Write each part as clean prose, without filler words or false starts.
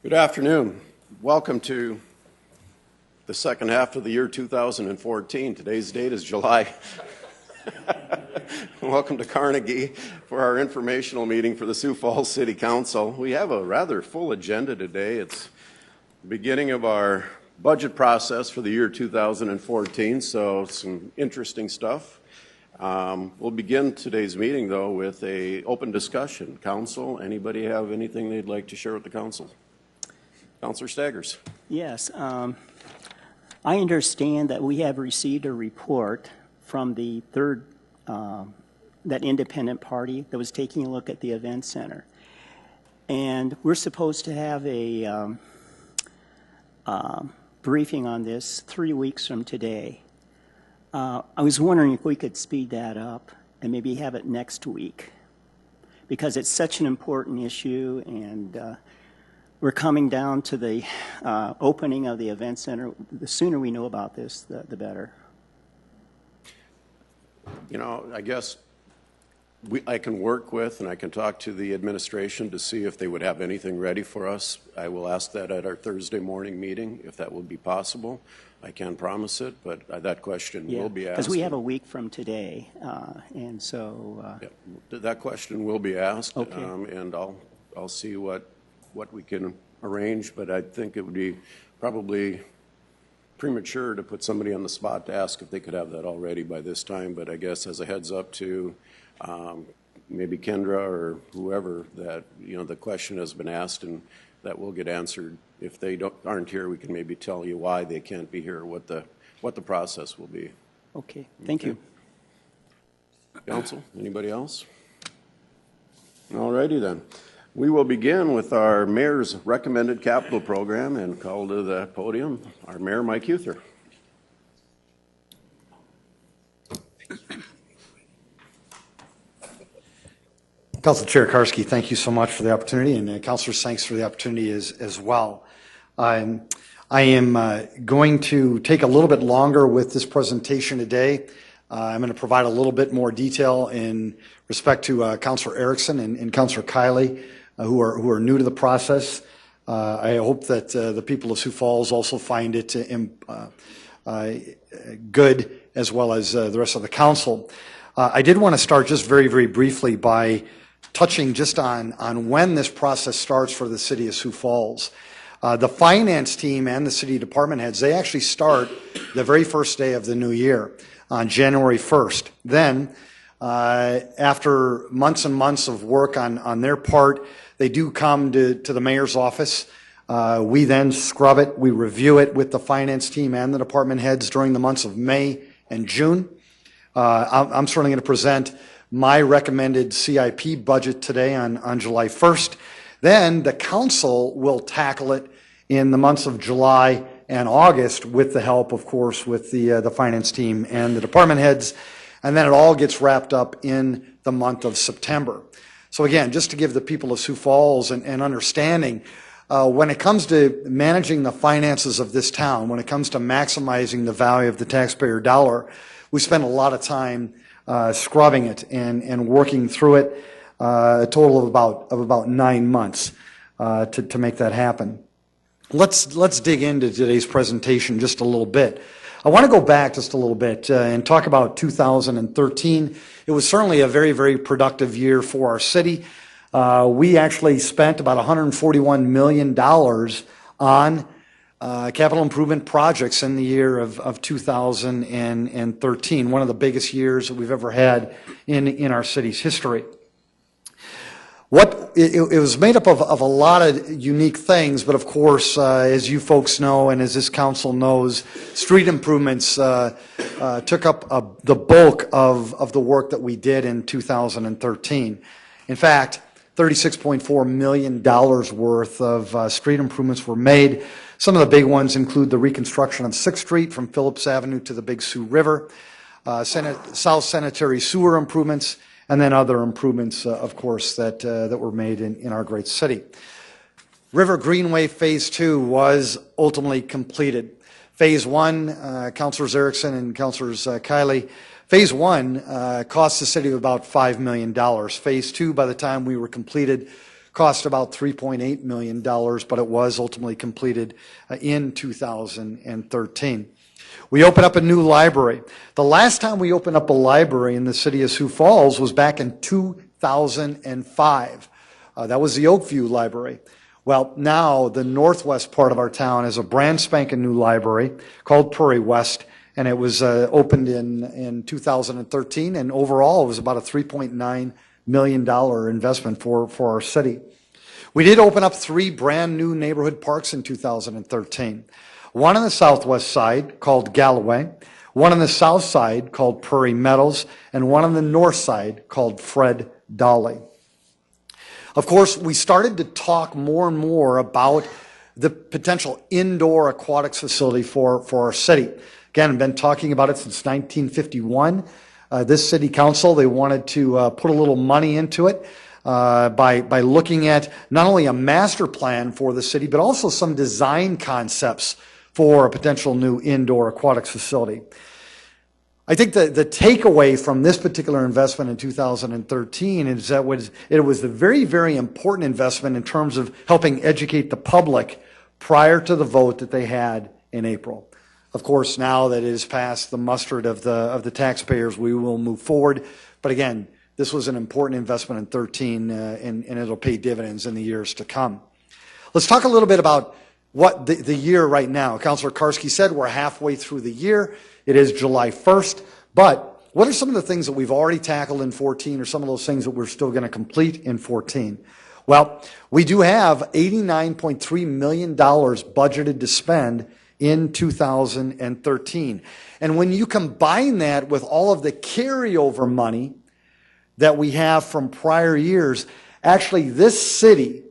Good afternoon. Welcome to the second half of the year 2014. Today's date is July. Welcome to Carnegie for our informational meeting for the Sioux Falls City Council. We have a rather full agenda today. It's the beginning of our budget process for the year 2014, so some interesting stuff. We'll begin today's meeting, though, with an open discussion. Council, anybody have anything they'd like to share with the council? Councilor Staggers. Yes. I understand that we have received a report from the third, that independent party that was taking a look at the event center. And we're supposed to have a briefing on this 3 weeks from today. I was wondering if we could speed that up and maybe have it next week, because it's such an important issue, and we're coming down to the opening of the event center. The sooner we know about this, the better. You know, I guess I can work with and I can talk to the administration to see if they would have anything ready for us. I will ask that at our Thursday morning meeting, if that will be possible. I can't promise it, but that question will be asked. Because we have a week from today, and so... that question will be asked, okay. And I'll see what we can arrange, but I think it would be probably premature to put somebody on the spot to ask if they could have that already by this time. But I guess as a heads up to maybe Kendra or whoever, that the question has been asked and that will get answered. If they aren't here, we can maybe tell you why they can't be here, what the process will be. Okay, thank you. Council, anybody else? All righty then. We will begin with our Mayor's Recommended Capital Program and call to the podium our Mayor, Mike Huther. Council Chair Karski, thank you so much for the opportunity, and Councilors, thanks for the opportunity as well. I am going to take a little bit longer with this presentation today. I'm going to provide a little bit more detail in respect to Councilor Erickson and Councilor Kiley, who are new to the process. I hope that the people of Sioux Falls also find it good, as well as the rest of the council. I did want to start just very, very briefly by touching just on when this process starts for the city of Sioux Falls. The finance team and the city department heads, they actually start the very first day of the new year on January 1st. Then, after months and months of work on their part, they do come to the mayor's office. We then scrub it. We review it with the finance team and the department heads during the months of May and June. I'm certainly going to present my recommended CIP budget today on July 1st. Then the council will tackle it in the months of July and August with the help, of course, with the finance team and the department heads. And then it all gets wrapped up in the month of September. So again, just to give the people of Sioux Falls an understanding, when it comes to managing the finances of this town, when it comes to maximizing the value of the taxpayer dollar, we spend a lot of time scrubbing it and working through it, a total of about 9 months to make that happen. Let's dig into today's presentation just a little bit. I want to go back just a little bit and talk about 2013. It was certainly a very, very productive year for our city. We actually spent about $141 million on capital improvement projects in the year of 2013, one of the biggest years that we've ever had in our city's history. It was made up of a lot of unique things, but of course, as you folks know, and as this council knows, street improvements took up the bulk of the work that we did in 2013. In fact, $36.4 million worth of street improvements were made. Some of the big ones include the reconstruction of 6th Street from Phillips Avenue to the Big Sioux River, South Sanitary Sewer improvements, and then other improvements, of course, that were made in our great city. River Greenway Phase 2 was ultimately completed. Phase 1, Councilors Erickson and Councilors Kiley, Phase 1 cost the city about $5 million. Phase 2, by the time we were completed, Cost about $3.8 million, but it was ultimately completed in 2013. We opened up a new library. The last time we opened up a library in the city of Sioux Falls was back in 2005. That was the Oakview Library. Well, now the northwest part of our town is a brand spanking new library called Prairie West, and it was opened in 2013, and overall it was about a $3.9 million investment for our city. We did open up 3 brand new neighborhood parks in 2013. One on the southwest side called Galloway, one on the south side called Prairie Meadows, and one on the north side called Fred Dolly. Of course, we started to talk more and more about the potential indoor aquatics facility for our city. Again, I've been talking about it since 1951. This city council, they wanted to put a little money into it by looking at not only a master plan for the city, but also some design concepts for a potential new indoor aquatics facility. I think the takeaway from this particular investment in 2013 is that it was a very, very important investment in terms of helping educate the public prior to the vote that they had in April. Of course, now that it is past the mustard of the taxpayers, we will move forward. But again, this was an important investment in 2013, and it'll pay dividends in the years to come. Let's talk a little bit about what the year right now. Councilor Karski said we're halfway through the year. It is July 1st, but what are some of the things that we've already tackled in 2014 or some of those things that we're still going to complete in 2014? Well, we do have $89.3 million budgeted to spend in 2013. And when you combine that with all of the carryover money that we have from prior years, actually this city,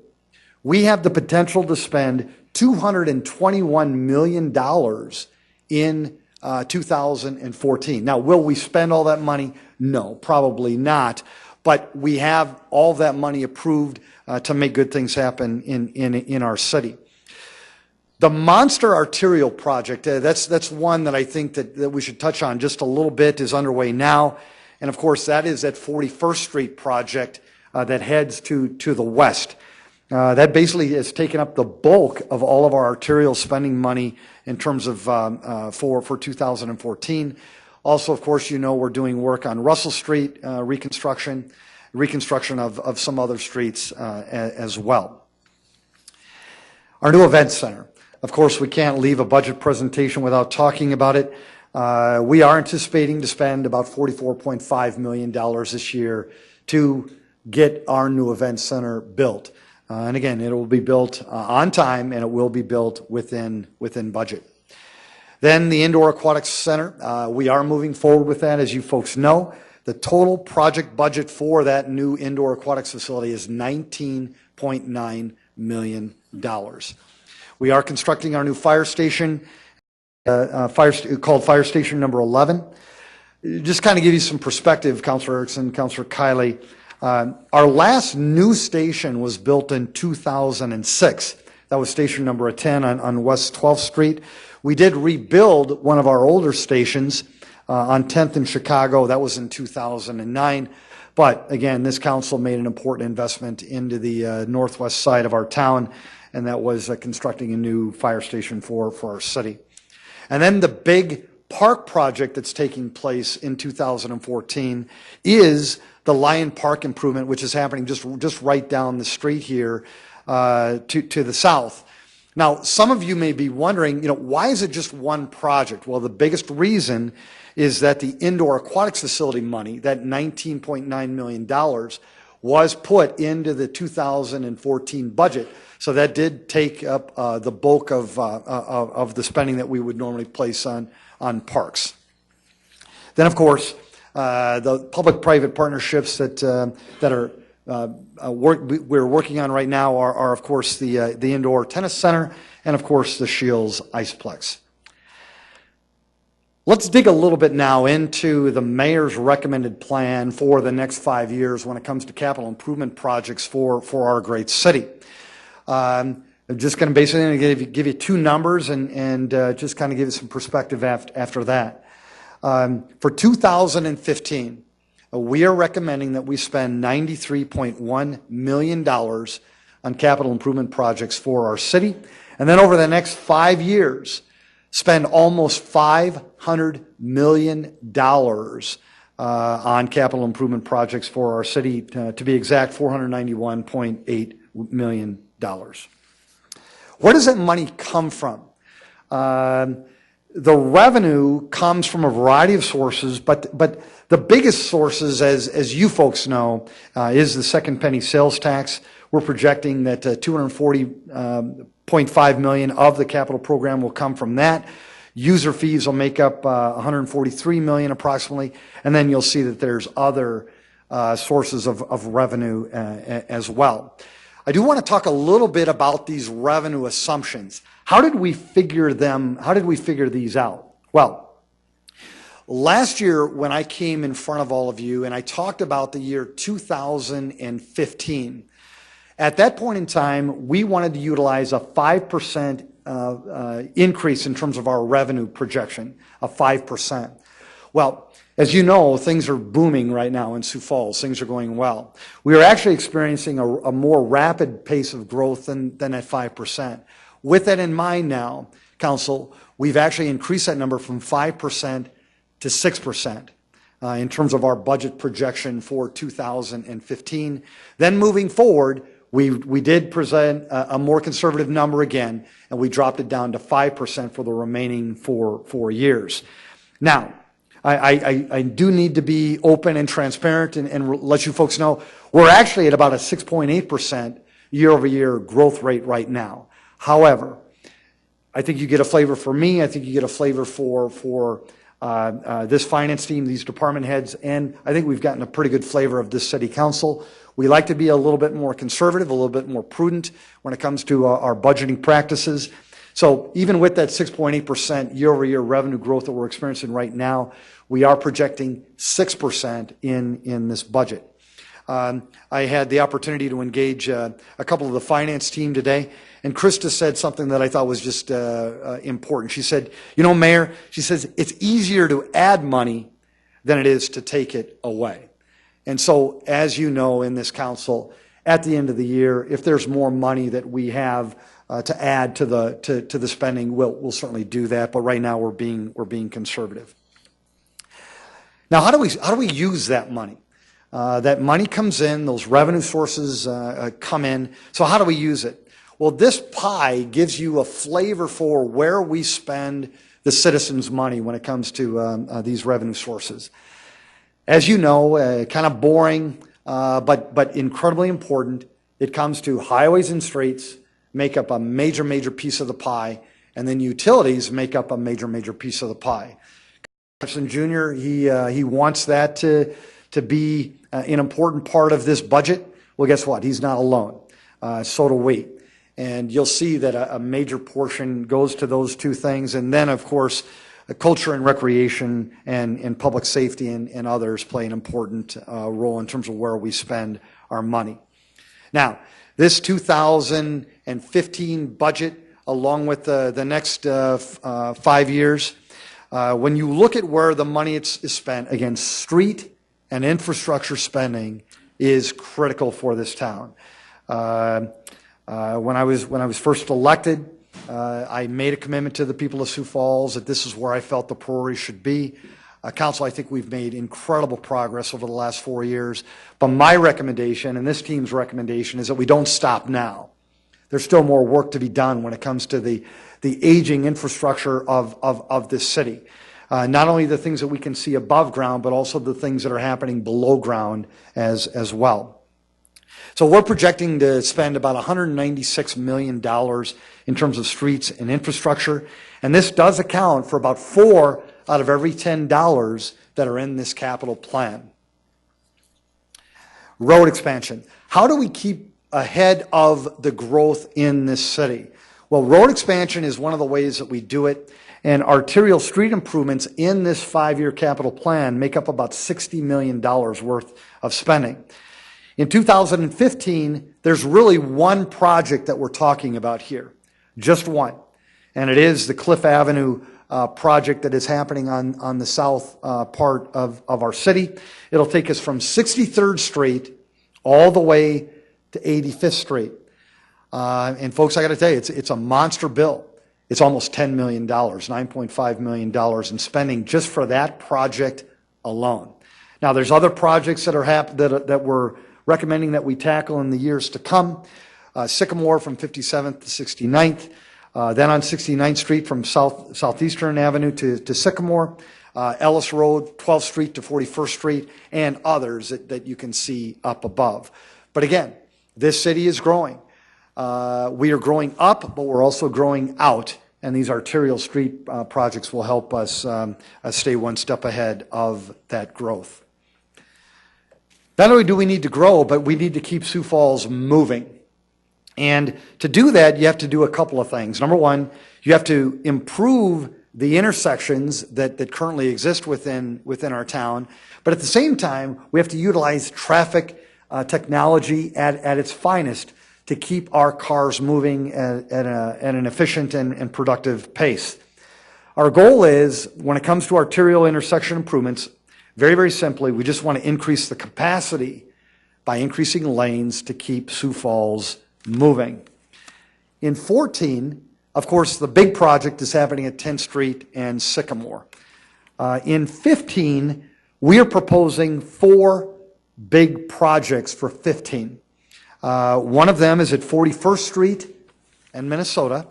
we have the potential to spend $221 million in 2014. Now, will we spend all that money? No, probably not. But we have all that money approved to make good things happen in our city. The Monster Arterial Project, that's one that I think that we should touch on just a little bit, is underway now. And of course, that is that 41st Street project that heads to the west. That basically has taken up the bulk of all of our arterial spending money in terms of for 2014. Also, of course, you know we're doing work on Russell Street reconstruction of some other streets as well. Our new event center. Of course, we can't leave a budget presentation without talking about it. We are anticipating to spend about $44.5 million this year to get our new event center built. And again, it will be built on time, and it will be built within budget. Then the Indoor Aquatics Center, we are moving forward with that, as you folks know. The total project budget for that new indoor aquatics facility is $19.9 million. We are constructing our new fire station, called Fire Station number 11. Just kind of give you some perspective, Councilor Erickson, Councilor Kiley. Our last new station was built in 2006. That was station number 10 on West 12th Street. We did rebuild one of our older stations on 10th in Chicago. That was in 2009. But again, this council made an important investment into the northwest side of our town, and that was constructing a new fire station for our city. And then the big park project that's taking place in 2014 is the Lyon Park improvement, which is happening just right down the street here to the south. Now, some of you may be wondering, why is it just one project? Well, the biggest reason is that the indoor aquatics facility money, that $19.9 million, was put into the 2014 budget. So that did take up the bulk of the spending that we would normally place on parks. Then, of course, the public-private partnerships that we're working on right now are of course, the indoor tennis center and, of course, the Shields Iceplex. Let's dig a little bit now into the mayor's recommended plan for the next 5 years when it comes to capital improvement projects for our great city. I'm just going to basically give you two numbers and just kind of give you some perspective after that. For 2015, we are recommending that we spend $93.1 million on capital improvement projects for our city. And then over the next 5 years, spend almost $500 million on capital improvement projects for our city, to be exact, $491.8 million. Where does that money come from? The revenue comes from a variety of sources, but the biggest sources, as you folks know, is the second penny sales tax. We're projecting that $240.5 million of the capital program will come from that. User fees will make up $143 million approximately, and then you'll see that there's other sources of revenue as well. I do want to talk a little bit about these revenue assumptions. How did we figure them? How did we figure these out? Well, last year when I came in front of all of you and I talked about the year 2015, at that point in time, we wanted to utilize a 5% increase in terms of our revenue projection, of 5%. Well, as you know, things are booming right now in Sioux Falls. Things are going well. We are actually experiencing a more rapid pace of growth than at 5%. With that in mind now, Council, we've actually increased that number from 5% to 6% in terms of our budget projection for 2015. Then moving forward, we did present a more conservative number again, and we dropped it down to 5% for the remaining 4 years. Now, I do need to be open and transparent and let you folks know we're actually at about a 6.8% year-over-year growth rate right now. However, I think you get a flavor for me. I think you get a flavor for this finance team, these department heads, and I think we've gotten a pretty good flavor of this city council. We like to be a little bit more conservative, a little bit more prudent when it comes to our budgeting practices. So even with that 6.8% year-over-year revenue growth that we're experiencing right now, we are projecting 6% in this budget. I had the opportunity to engage a couple of the finance team today, and Krista said something that I thought was just important. She said, you know, Mayor, she says, it's easier to add money than it is to take it away. And so, as you know, in this council, at the end of the year, if there's more money that we have to add to the spending, we'll certainly do that. But right now, we're being conservative. Now, how do we use that money? That money comes in; those revenue sources come in. So, how do we use it? Well, this pie gives you a flavor for where we spend the citizens' money when it comes to these revenue sources. As you know, kind of boring, but incredibly important, it comes to highways and streets, make up a major piece of the pie, and then utilities make up a major piece of the pie. Jefferson Jr., he wants that to be an important part of this budget. Well, guess what? He's not alone. So do we. And you'll see that a major portion goes to those two things. And then, of course, culture and recreation and public safety and others play an important role in terms of where we spend our money. Now, this 2015 budget, along with the next 5 years, when you look at where the money is spent, again, street and infrastructure spending is critical for this town. When I was first elected, I made a commitment to the people of Sioux Falls that this is where I felt the priority should be. Council, I think we've made incredible progress over the last 4 years. But my recommendation, and this team's recommendation, is that we don't stop now. There's still more work to be done when it comes to the aging infrastructure of this city. Not only the things that we can see above ground, but also the things that are happening below ground as well. So we're projecting to spend about $196 million in terms of streets and infrastructure. And this does account for about 4 out of every $10 that are in this capital plan. Road expansion. How do we keep ahead of the growth in this city? Well, road expansion is one of the ways that we do it. And arterial street improvements in this 5-year capital plan make up about $60 million worth of spending. In 2015, there's really one project that we're talking about here, just one, and it is the Cliff Avenue project that is happening on the south part of our city. It'll take us from 63rd Street all the way to 85th Street. And folks, I got to tell you, it's a monster bill. It's almost $10 million, $9.5 million in spending just for that project alone. Now, there's other projects that are that we're recommending that we tackle in the years to come. Sycamore from 57th to 69th, then on 69th Street from Southeastern Avenue to Sycamore, Ellis Road, 12th Street to 41st Street, and others that you can see up above. But again, this city is growing. We are growing up, but we're also growing out, and these arterial street projects will help us stay one step ahead of that growth. Not only do we need to grow, but we need to keep Sioux Falls moving. And to do that, you have to do a couple of things. Number one, you have to improve the intersections that currently exist within our town. But at the same time, we have to utilize traffic technology at its finest to keep our cars moving at an efficient and productive pace. Our goal is, when it comes to arterial intersection improvements, very, very simply, we just want to increase the capacity by increasing lanes to keep Sioux Falls moving. In 14, of course, the big project is happening at 10th Street and Sycamore. In 15, we are proposing 4 big projects for 15. One of them is at 41st Street and Minnesota.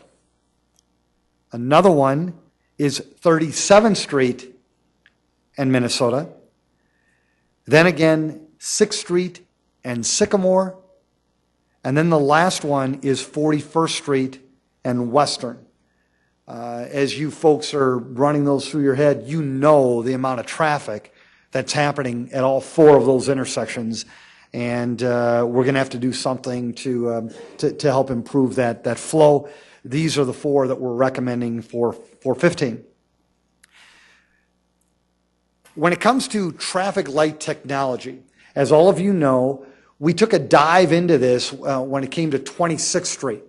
Another one is 37th Street and Minnesota. Then again, 6th Street and Sycamore. And then the last one is 41st Street and Western. As you folks are running those through your head, you know the amount of traffic that's happening at all 4 of those intersections. And we're going to have to do something to help improve that flow. These are the 4 that we're recommending for 15. When it comes to traffic light technology, as all of you know, we took a dive into this when it came to 26th Street.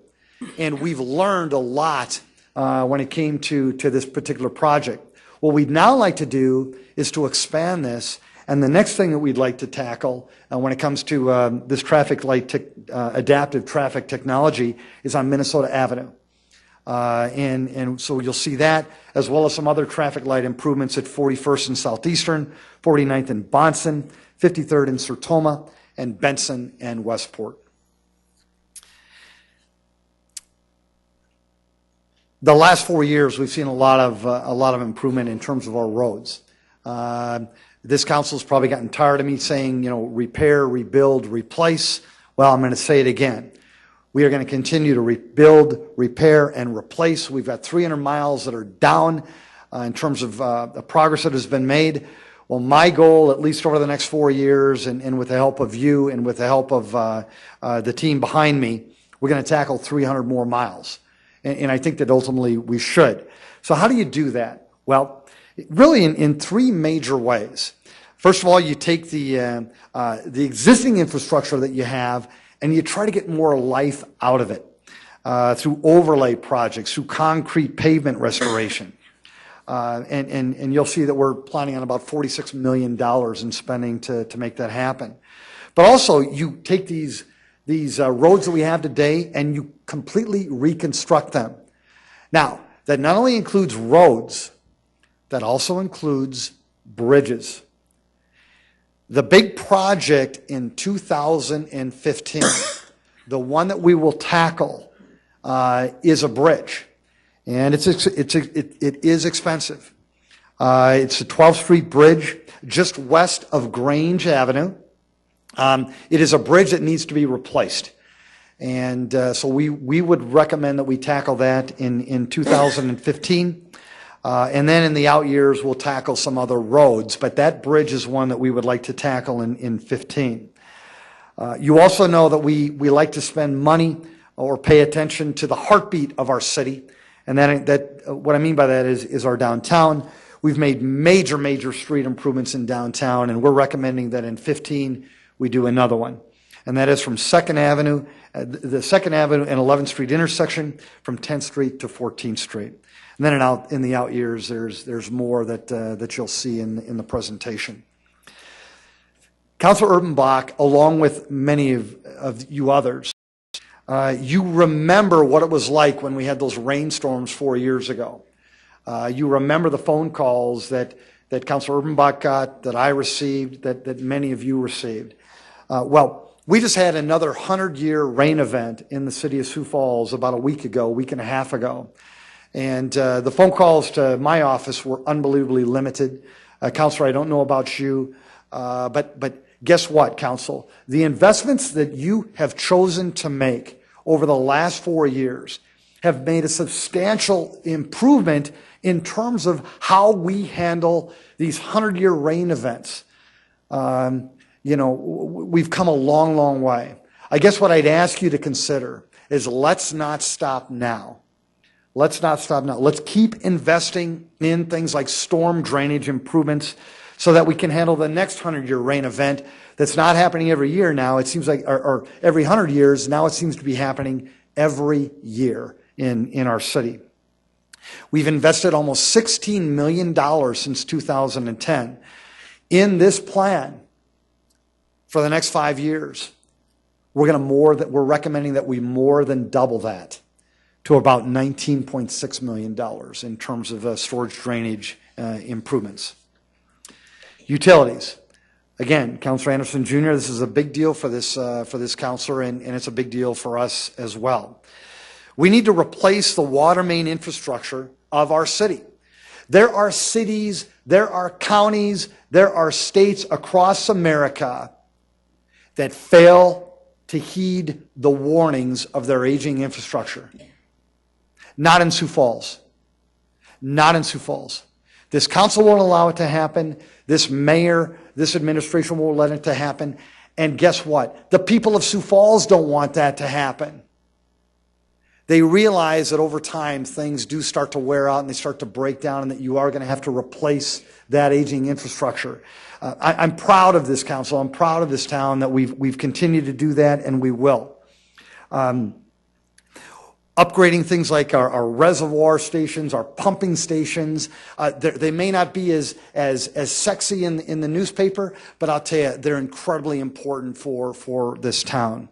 And we've learned a lot when it came to this particular project. What we'd now like to do is to expand this. And the next thing that we'd like to tackle when it comes to this traffic light adaptive traffic technology is on Minnesota Avenue. And so you'll see that, as well as some other traffic light improvements at 41st and Southeastern, 49th and Bonson, 53rd and Sertoma, and Benson and Westport. The last 4 years, we've seen a lot of improvement in terms of our roads. This council's probably gotten tired of me saying, repair, rebuild, replace. Well, I'm going to say it again. We are going to continue to rebuild, repair, and replace. We've got 300 miles that are down in terms of the progress that has been made. Well, my goal, at least over the next 4 years, and with the help of you and with the help of the team behind me, we're going to tackle 300 more miles. And I think that ultimately we should. So how do you do that? Well, really in 3 major ways. First of all, you take the existing infrastructure that you have and you try to get more life out of it through overlay projects, through concrete pavement restoration. And you'll see that we're planning on about $46 million in spending to make that happen. But also, you take these roads that we have today and you completely reconstruct them. Now, that not only includes roads, that also includes bridges. The big project in 2015, the one that we will tackle, is a bridge. And it is expensive. It's the 12th Street Bridge just west of Grange Avenue. It is a bridge that needs to be replaced. And so we would recommend that we tackle that in 2015. And then in the out years, we'll tackle some other roads. But that bridge is one that we would like to tackle in 15. You also know that we like to spend money or pay attention to the heartbeat of our city. And that what I mean by that is our downtown. We've made major street improvements in downtown, and we're recommending that in 15 we do another one. And that is from 2nd Avenue, the 2nd Avenue and 11th Street intersection, from 10th Street to 14th Street. And then in the out years, there's more that you'll see in the presentation. Councilor Urbanbach, along with many of you others, You remember what it was like when we had those rainstorms 4 years ago. You remember the phone calls that Councilor Urbanbach got, that I received, that many of you received. Well, we just had another 100-year rain event in the city of Sioux Falls about a week and a half ago. And the phone calls to my office were unbelievably limited. Councilor, I don't know about you, but guess what, Council? The investments that you have chosen to make over the last 4 years have made a substantial improvement in terms of how we handle these 100-year rain events. We've come a long, long way. I guess what I'd ask you to consider is let's not stop now. Let's not stop now. Let's keep investing in things like storm drainage improvements so that we can handle the next 100-year rain event that's not happening every year now. It seems like, or every 100 years, now it seems to be happening every year in our city. We've invested almost $16 million since 2010 in this plan for the next 5 years. We're recommending that we more than double that to about $19.6 million in terms of storage drainage improvements. Utilities. Again, Councilor Anderson Jr., this is a big deal for this councilor, and it's a big deal for us as well. We need to replace the water main infrastructure of our city. There are cities, there are counties, there are states across America that fail to heed the warnings of their aging infrastructure. Not in Sioux Falls. Not in Sioux Falls. This council won't allow it to happen. This mayor, this administration won't let it to happen. And guess what? The people of Sioux Falls don't want that to happen. They realize that over time things do start to wear out and they start to break down, and that you are going to have to replace that aging infrastructure. I'm proud of this council. I'm proud of this town that we've continued to do that, and we will. Upgrading things like our reservoir stations, our pumping stations. They may not be as sexy in the newspaper, but I'll tell you, they're incredibly important for this town.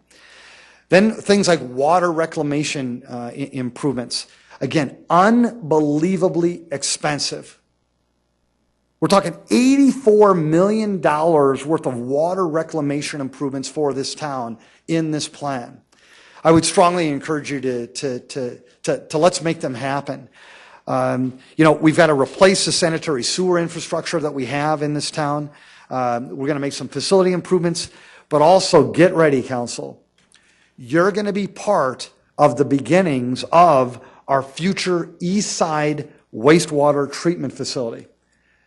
Then things like water reclamation improvements. Again, unbelievably expensive. We're talking $84 million worth of water reclamation improvements for this town in this plan. I would strongly encourage you to let's make them happen. We've got to replace the sanitary sewer infrastructure that we have in this town. We're going to make some facility improvements, but also get ready, council. You're going to be part of the beginnings of our future East Side wastewater treatment facility.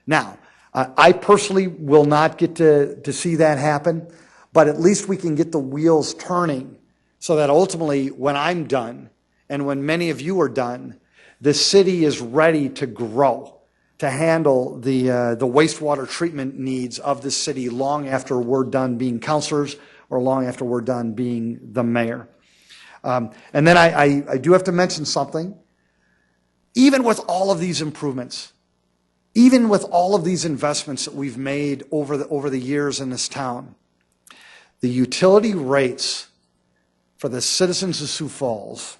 Now, I personally will not get to see that happen, but at least we can get the wheels turning so that ultimately when I'm done and when many of you are done, the city is ready to grow, to handle the wastewater treatment needs of the city long after we're done being councilors or long after we're done being the mayor. And then I do have to mention something. Even with all of these improvements, even with all of these investments that we've made over the years in this town, the utility rates for the citizens of Sioux Falls,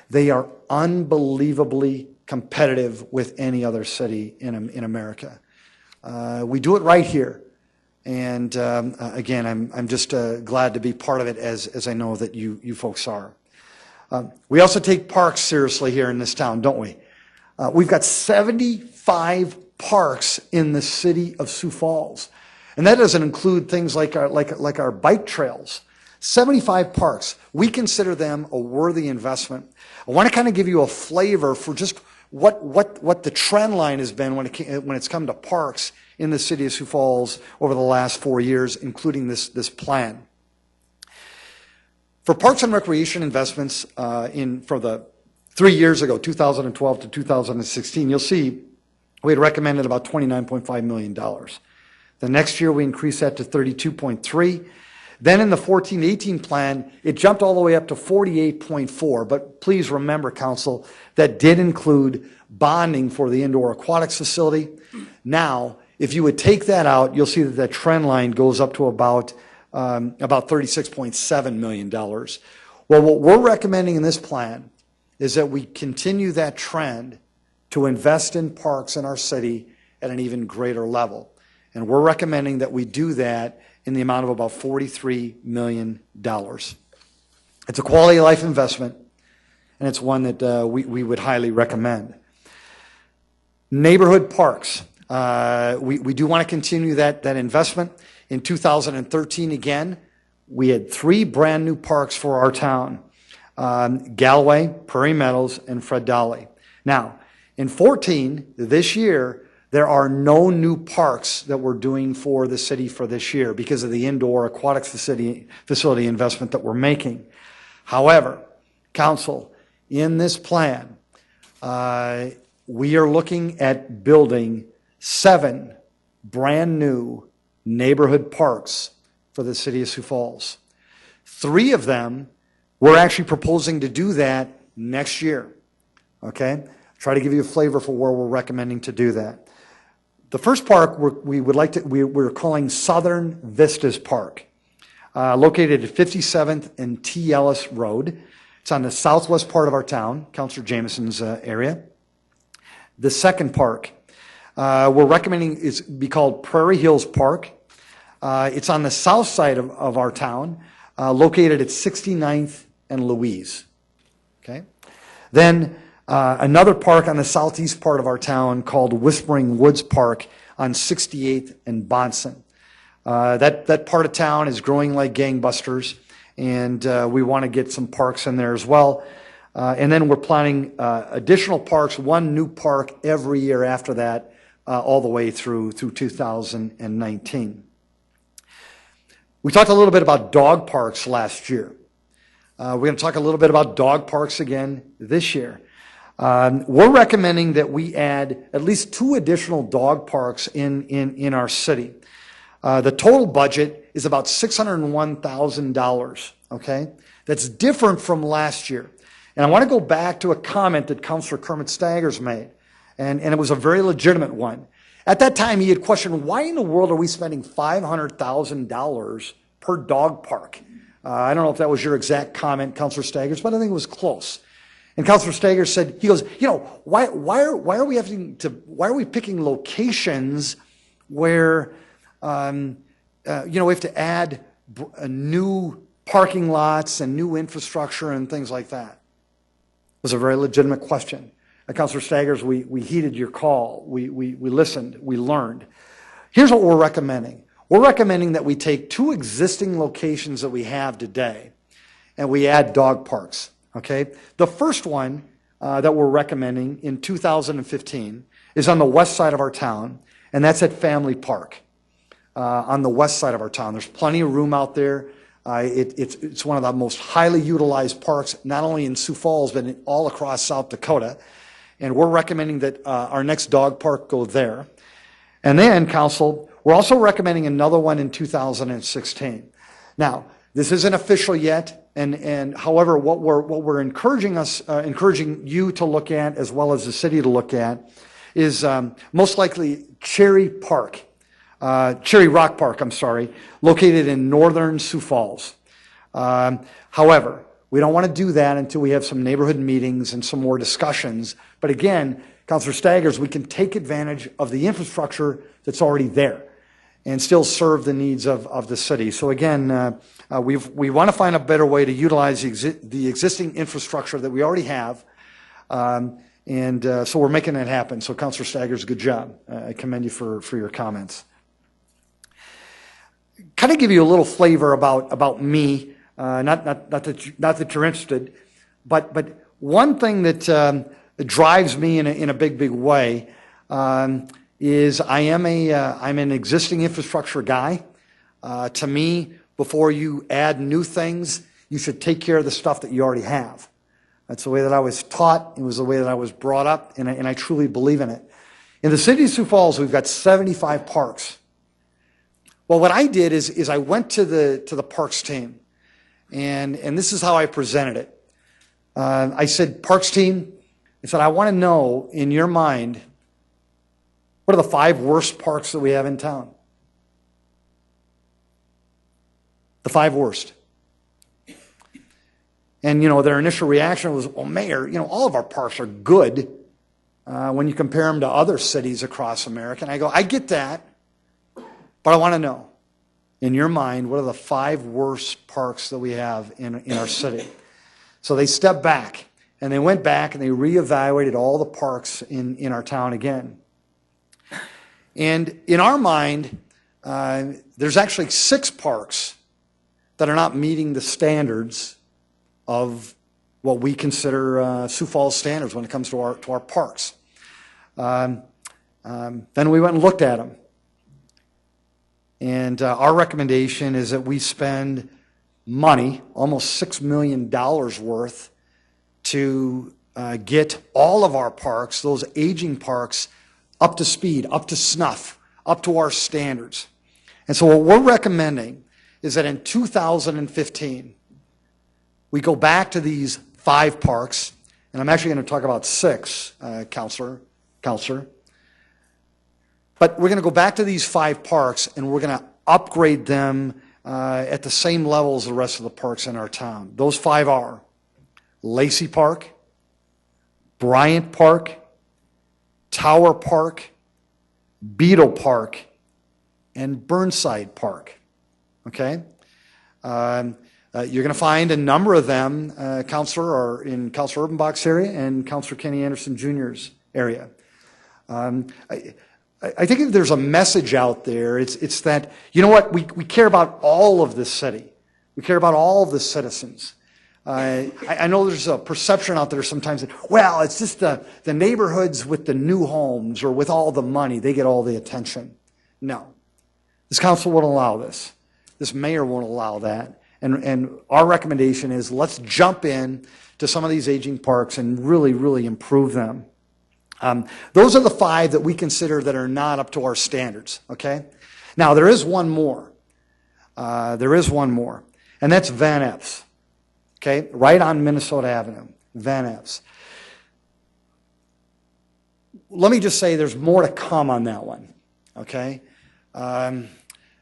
they are unbelievably competitive with any other city in America. We do it right here. And again, I'm just glad to be part of it, as I know that you folks are. We also take parks seriously here in this town, don't we? We've got 75 parks in the city of Sioux Falls. And that doesn't include things like our bike trails. 75 parks. We consider them a worthy investment. I want to kind of give you a flavor for just what the trend line has been when it's come to parks in the city of Sioux Falls over the last 4 years, including this plan. For parks and recreation investments for the 3 years ago, 2012 to 2016, you'll see we had recommended about $29.5 million. The next year we increased that to 32.3. Then in the 14-18 plan, it jumped all the way up to 48.4. But please remember, council, that did include bonding for the indoor aquatics facility. Now, if you would take that out, you'll see that that trend line goes up to about $36.7 million. Well, what we're recommending in this plan is that we continue that trend to invest in parks in our city at an even greater level. And we're recommending that we do that in the amount of about $43 million. It's a quality of life investment, and it's one that we would highly recommend. Neighborhood parks. We do want to continue that investment. In 2013, again, we had 3 brand new parks for our town. Galloway, Prairie Meadows, and Fred Dolly. Now, in 14, this year, there are no new parks that we're doing for the city for this year because of the indoor aquatic facility investment that we're making. However, council, in this plan, we are looking at building 7 brand new neighborhood parks for the city of Sioux Falls. 3 of them, we're actually proposing to do that next year. Okay? Try to give you a flavor for where we're recommending to do that. The first park we're calling Southern Vistas Park, located at 57th and T. Ellis Road. It's on the southwest part of our town, Councilor Jameson's area. The second park we're recommending is be called Prairie Hills Park. It's on the south side of our town, located at 69th and Louise. Okay. Then another park on the southeast part of our town called Whispering Woods Park on 68th and Bonson. That part of town is growing like gangbusters, and we want to get some parks in there as well. And then we're planning additional parks, 1 new park every year after that, all the way through 2019. We talked a little bit about dog parks last year. We're going to talk a little bit about dog parks again this year. We're recommending that we add at least 2 additional dog parks in our city. The total budget is about $601,000, okay? That's different from last year. And I want to go back to a comment that Councilor Kermit Staggers made, and it was a very legitimate one. At that time, he had questioned, why in the world are we spending $500,000 per dog park? I don't know if that was your exact comment, Councilor Staggers, but I think it was close. And Councilor Staggers said, he goes, why are we picking locations where, we have to add new parking lots and new infrastructure and things like that? It was a very legitimate question. Councilor Staggers, we heeded your call. We listened. We learned. Here's what we're recommending. We're recommending that we take 2 existing locations that we have today and we add dog parks. Okay? The first one that we're recommending in 2015 is on the west side of our town, and that's at Family Park on the west side of our town. There's plenty of room out there. It's one of the most highly utilized parks, not only in Sioux Falls, but all across South Dakota. And we're recommending that our next dog park go there. And then, Council, we're also recommending another one in 2016. Now, this isn't official yet, and however, what we're encouraging you to look at, as well as the city to look at, is most likely Cherry Rock Park, located in northern Sioux Falls. However, we don't want to do that until we have some neighborhood meetings and some more discussions. But again, Councilor Staggers, we can take advantage of the infrastructure that's already there and still serve the needs of the city. So again, we want to find a better way to utilize the existing infrastructure that we already have. So we're making that happen. So Councilor Staggers, good job. I commend you for your comments. Kind of give you a little flavor about me. Not that you're interested, but one thing that drives me in a big way is I'm an existing infrastructure guy. To me, before you add new things, you should take care of the stuff that you already have. That's the way that I was taught. It was the way that I was brought up, and I truly believe in it. In the city of Sioux Falls, we've got 75 parks. Well, what I did is I went to the parks team. And this is how I presented it. I said, Parks team, I said, I want to know, in your mind, what are the 5 worst parks that we have in town? The 5 worst. And, their initial reaction was, well, Mayor, all of our parks are good when you compare them to other cities across America. And I go, I get that, but I want to know, in your mind, what are the 5 worst parks that we have in our city? So they stepped back, and they went back, and they reevaluated all the parks in our town again. And in our mind, there's actually 6 parks that are not meeting the standards of what we consider Sioux Falls standards when it comes to our parks. Then we went and looked at them. And our recommendation is that we spend money, almost $6 million worth, to get all of our parks, those aging parks, up to speed, up to snuff, up to our standards. And so what we're recommending is that in 2015, we go back to these 5 parks, and I'm actually going to talk about 6, Counselor. But we're going to go back to these 5 parks, and we're going to upgrade them at the same level as the rest of the parks in our town. Those 5 are Lacey Park, Bryant Park, Tower Park, Beetle Park, and Burnside Park. Okay? You're going to find a number of them, Counselor, are in Counselor Urbanbach's area and Counselor Kenny Anderson Jr.'s area. I think if there's a message out there, it's that, you know what, we care about all of this city. We care about all of the citizens. I know there's a perception out there sometimes that, well, it's just the neighborhoods with the new homes or with all the money, they get all the attention. No. This council won't allow this. This mayor won't allow that. And our recommendation is let's jump in to some of these aging parks and really, really improve them. Those are the 5 that we consider that are not up to our standards, okay? Now, there is one more. And that's Van Epps, okay? Right on Minnesota Avenue, Van Epps. Let me just say there's more to come on that one, okay?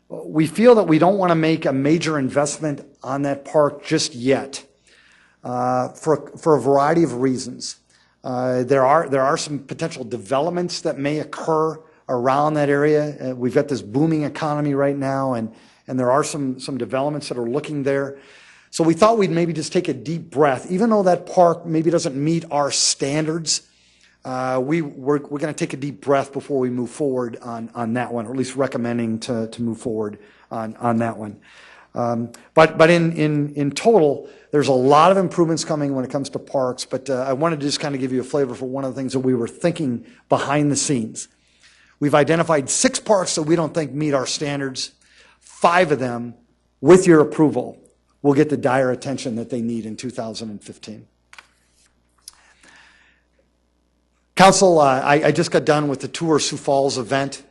We feel that we don't want to make a major investment on that park just yet for a variety of reasons. There are some potential developments that may occur around that area. We've got this booming economy right now, and there are some developments that are looking there. So we thought we'd maybe just take a deep breath. Even though that park maybe doesn't meet our standards, we're going to take a deep breath before we move forward on that one, or at least recommending to move forward on that one. But in total, there's a lot of improvements coming when it comes to parks, but I wanted to just kind of give you a flavor for one of the things that we were thinking behind the scenes. We've identified 6 parks that we don't think meet our standards. 5 of them, with your approval, will get the dire attention that they need in 2015. Council, I just got done with the Tour Sioux Falls event.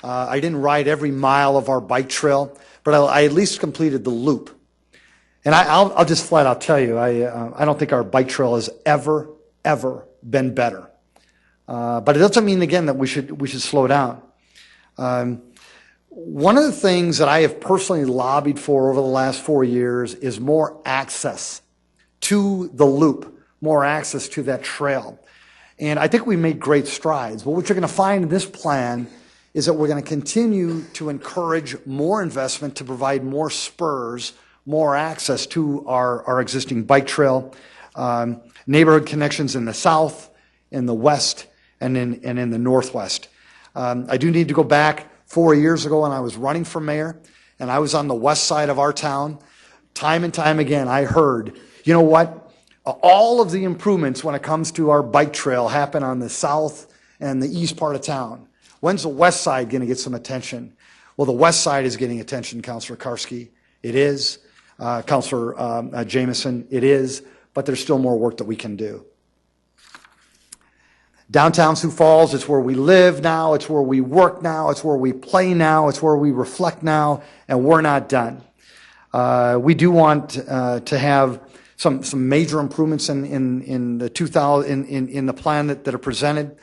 I didn't ride every mile of our bike trail, but I at least completed the loop. And I'll just flat out tell you, I don't think our bike trail has ever been better. But it doesn't mean, again, that we should slow down. One of the things that I have personally lobbied for over the last 4 years is more access to the loop, more access to that trail. And I think we made great strides. But what you're going to find in this plan is that we're going to continue to encourage more investment to provide more spurs, more access to our existing bike trail, neighborhood connections in the south, in the west, and in the northwest. I do need to go back 4 years ago when I was running for mayor, and I was on the west side of our town. Time and time again, I heard, you know what? All of the improvements when it comes to our bike trail happen on the south and the east part of town. When's the west side going to get some attention? Well, the west side is getting attention, Councilor Karski. It is. Councilor Jameson, it is. But there's still more work that we can do. Downtown Sioux Falls, it's where we live now, it's where we work now, it's where we play now, it's where we reflect now, and we're not done. We do want to have some major improvements in the plan that are presented.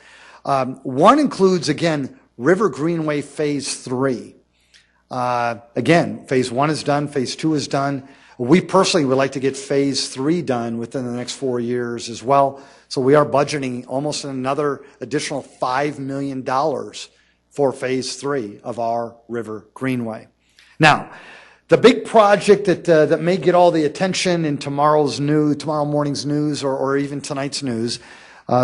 One includes, again, River Greenway Phase 3. Again, Phase 1 is done, Phase 2 is done. We personally would like to get phase 3 done within the next 4 years as well. So we are budgeting almost another additional $5 million for phase 3 of our River Greenway. Now, the big project that may get all the attention in tomorrow morning's news, or even tonight's news,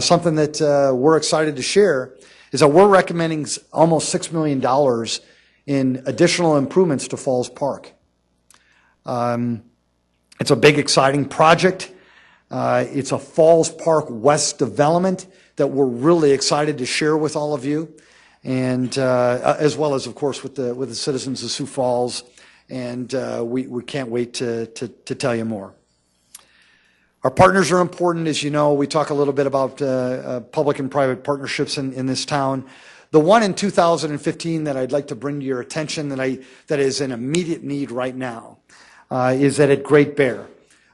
something that we're excited to share, is that we're recommending almost $6 million in additional improvements to Falls Park. It's a big, exciting project. It's a Falls Park West development that we're really excited to share with all of you, and as well as, of course, with the citizens of Sioux Falls. And we can't wait to tell you more. Our partners are important, as you know. We talk a little bit about public and private partnerships in this town. The one in 2015 that I'd like to bring to your attention that is an immediate need right now is that at Great Bear.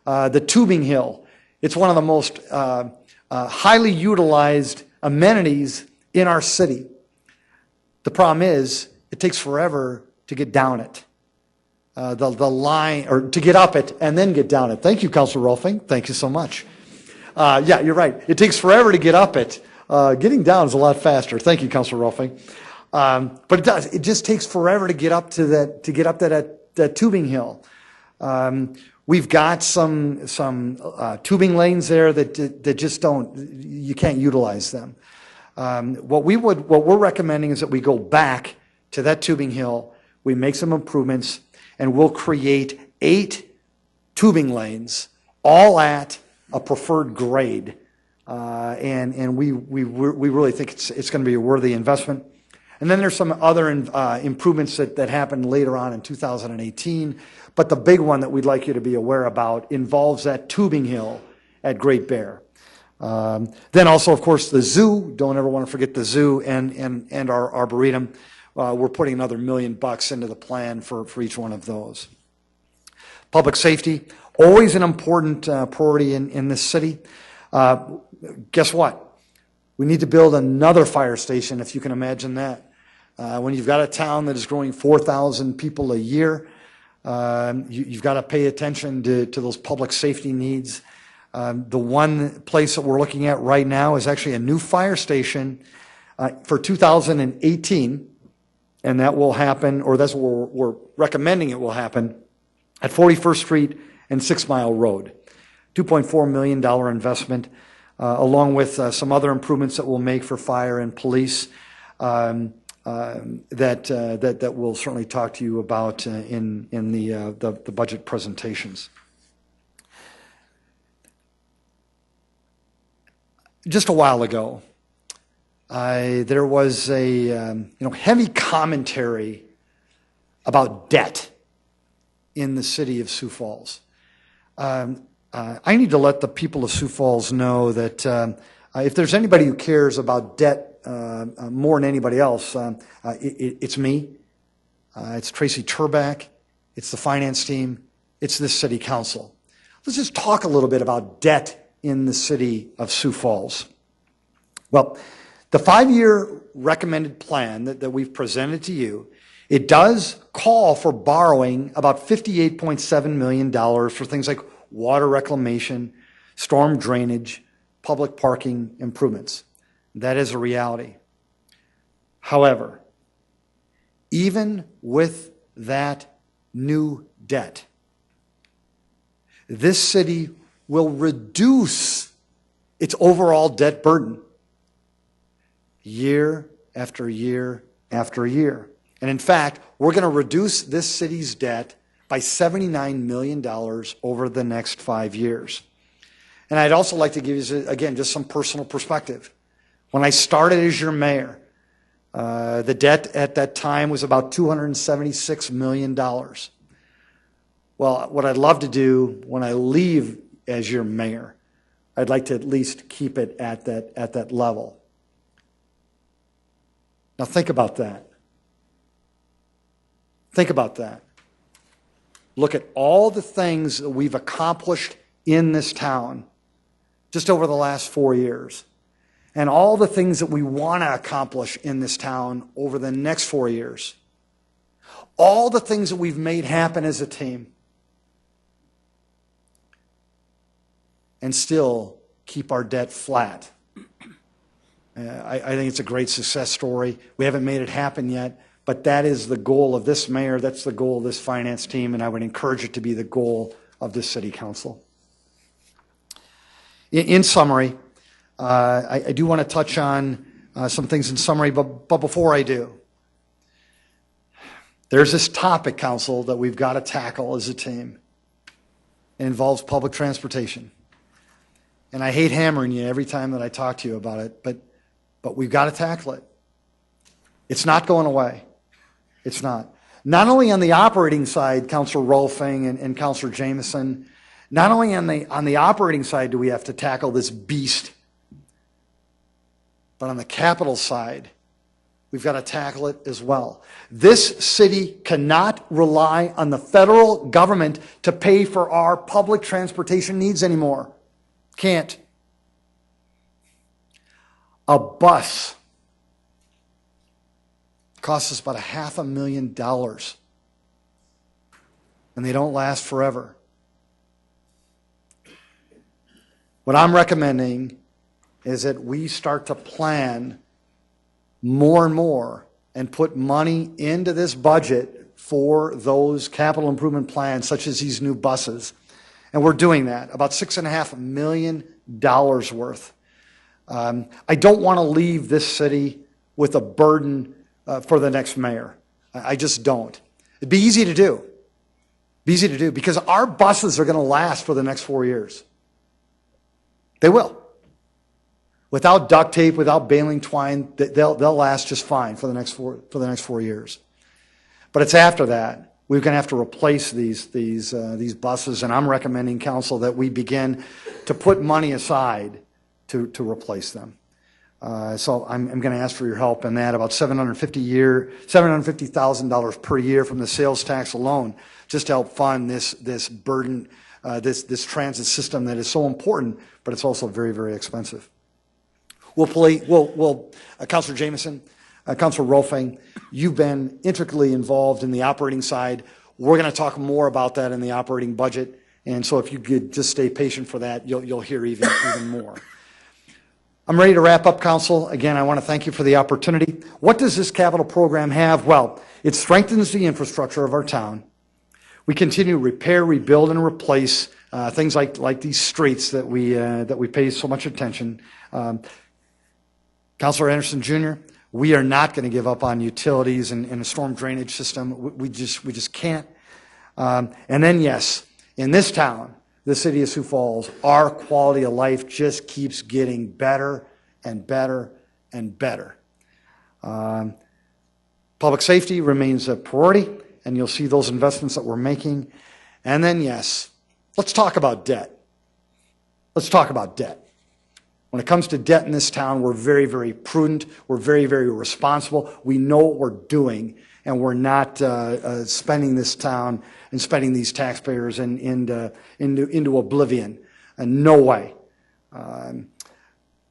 The tubing hill. It's one of the most highly utilized amenities in our city. The problem is it takes forever to get down it. The line, or to get up it and then get down it. Thank you, Councilor Rolfing. Thank you so much. Yeah, you're right. It takes forever to get up it. Getting down is a lot faster. Thank you, Councilor Rolfing. But it does. It just takes forever to get up to that tubing hill. We've got some tubing lanes there that just you can't utilize them. What we're recommending is that we go back to that tubing hill, we make some improvements, and we'll create 8 tubing lanes, all at a preferred grade. And we really think it's going to be a worthy investment. And then there's some other improvements that happened later on in 2018. But the big one that we'd like you to be aware about involves that tubing hill at Great Bear. Then also, of course, the zoo. Don't ever want to forget the zoo and our Arboretum. We're putting another $1 million into the plan for each one of those. Public safety, always an important priority in this city. Guess what? We need to build another fire station, if you can imagine that. When you've got a town that is growing 4,000 people a year, you've got to pay attention to those public safety needs. The one place that we're looking at right now is actually a new fire station for 2018, and that will happen, or that's what we're recommending it will happen, at 41st Street and 6 Mile Road. $2.4 million investment, along with some other improvements that we'll make for fire and police that we'll certainly talk to you about in the budget presentations. Just a while ago, there was a heavy commentary about debt in the city of Sioux Falls. I need to let the people of Sioux Falls know that if there's anybody who cares about debt more than anybody else, it's me, it's Tracy Turback, it's the finance team, it's this city council. Let's just talk a little bit about debt in the city of Sioux Falls. Well, the 5-year recommended plan that we've presented to you, it does call for borrowing about $58.7 million for things like water reclamation, storm drainage, public parking improvements. That is a reality. However, even with that new debt, this city will reduce its overall debt burden year after year after year. And in fact, we're going to reduce this city's debt by $79 million over the next 5 years. And I'd also like to give you, again, just some personal perspective. When I started as your mayor, the debt at that time was about $276 million. Well, what I'd love to do when I leave as your mayor, I'd like to at least keep it at that level. Now think about that. Think about that. Look at all the things that we've accomplished in this town just over the last 4 years, and all the things that we want to accomplish in this town over the next 4 years. All the things that we've made happen as a team. and still keep our debt flat. I think it's a great success story. We haven't made it happen yet, but that is the goal of this mayor, that's the goal of this finance team, and I would encourage it to be the goal of this city council. In summary, I do want to touch on some things in summary, but before I do, there's this topic, council, that we've got to tackle as a team. It involves public transportation. And I hate hammering you every time that I talk to you about it, but we've got to tackle it. It's not going away. It's not. Not only on the operating side, Councilor Rolfing and Councilor Jameson, not only on the operating side do we have to tackle this beast, but on the capital side, we've got to tackle it as well. This city cannot rely on the federal government to pay for our public transportation needs anymore. Can't. A bus costs us about $500,000, and they don't last forever. What I'm recommending is that we start to plan more and more and put money into this budget for those capital improvement plans, such as these new buses. And we're doing that, about $6.5 million worth. I don't want to leave this city with a burden for the next mayor. I just don't. It'd be easy to do. Be easy to do because our buses are going to last for the next 4 years. They will. Without duct tape, without baling twine, they'll last just fine for the next 4 years. But it's after that we're going to have to replace these buses, and I'm recommending, council, that we begin to put money aside to replace them. So I'm going to ask for your help in that, about $750,000 per year from the sales tax alone, just to help fund this burden, this transit system that is so important, but it's also very, very expensive. Councilor Jameson, Councilor Rolfing, you've been intricately involved in the operating side. We're going to talk more about that in the operating budget, and so if you could just stay patient for that, you'll hear even more. I'm ready to wrap up, council. Again, I want to thank you for the opportunity. What does this capital program have? Well, it strengthens the infrastructure of our town. We continue to repair, rebuild, and replace things like these streets that we pay so much attention. Councilor Anderson Jr., we are not going to give up on utilities and a storm drainage system. We just can't. And then, yes, in this town, the city of Sioux Falls, our quality of life just keeps getting better and better and better. Public safety remains a priority, and you'll see those investments that we're making. And then, yes, let's talk about debt. Let's talk about debt. When it comes to debt in this town, we're very, very prudent. We're very, very responsible. We know what we're doing, and we're not spending this town and spending these taxpayers into oblivion. No way.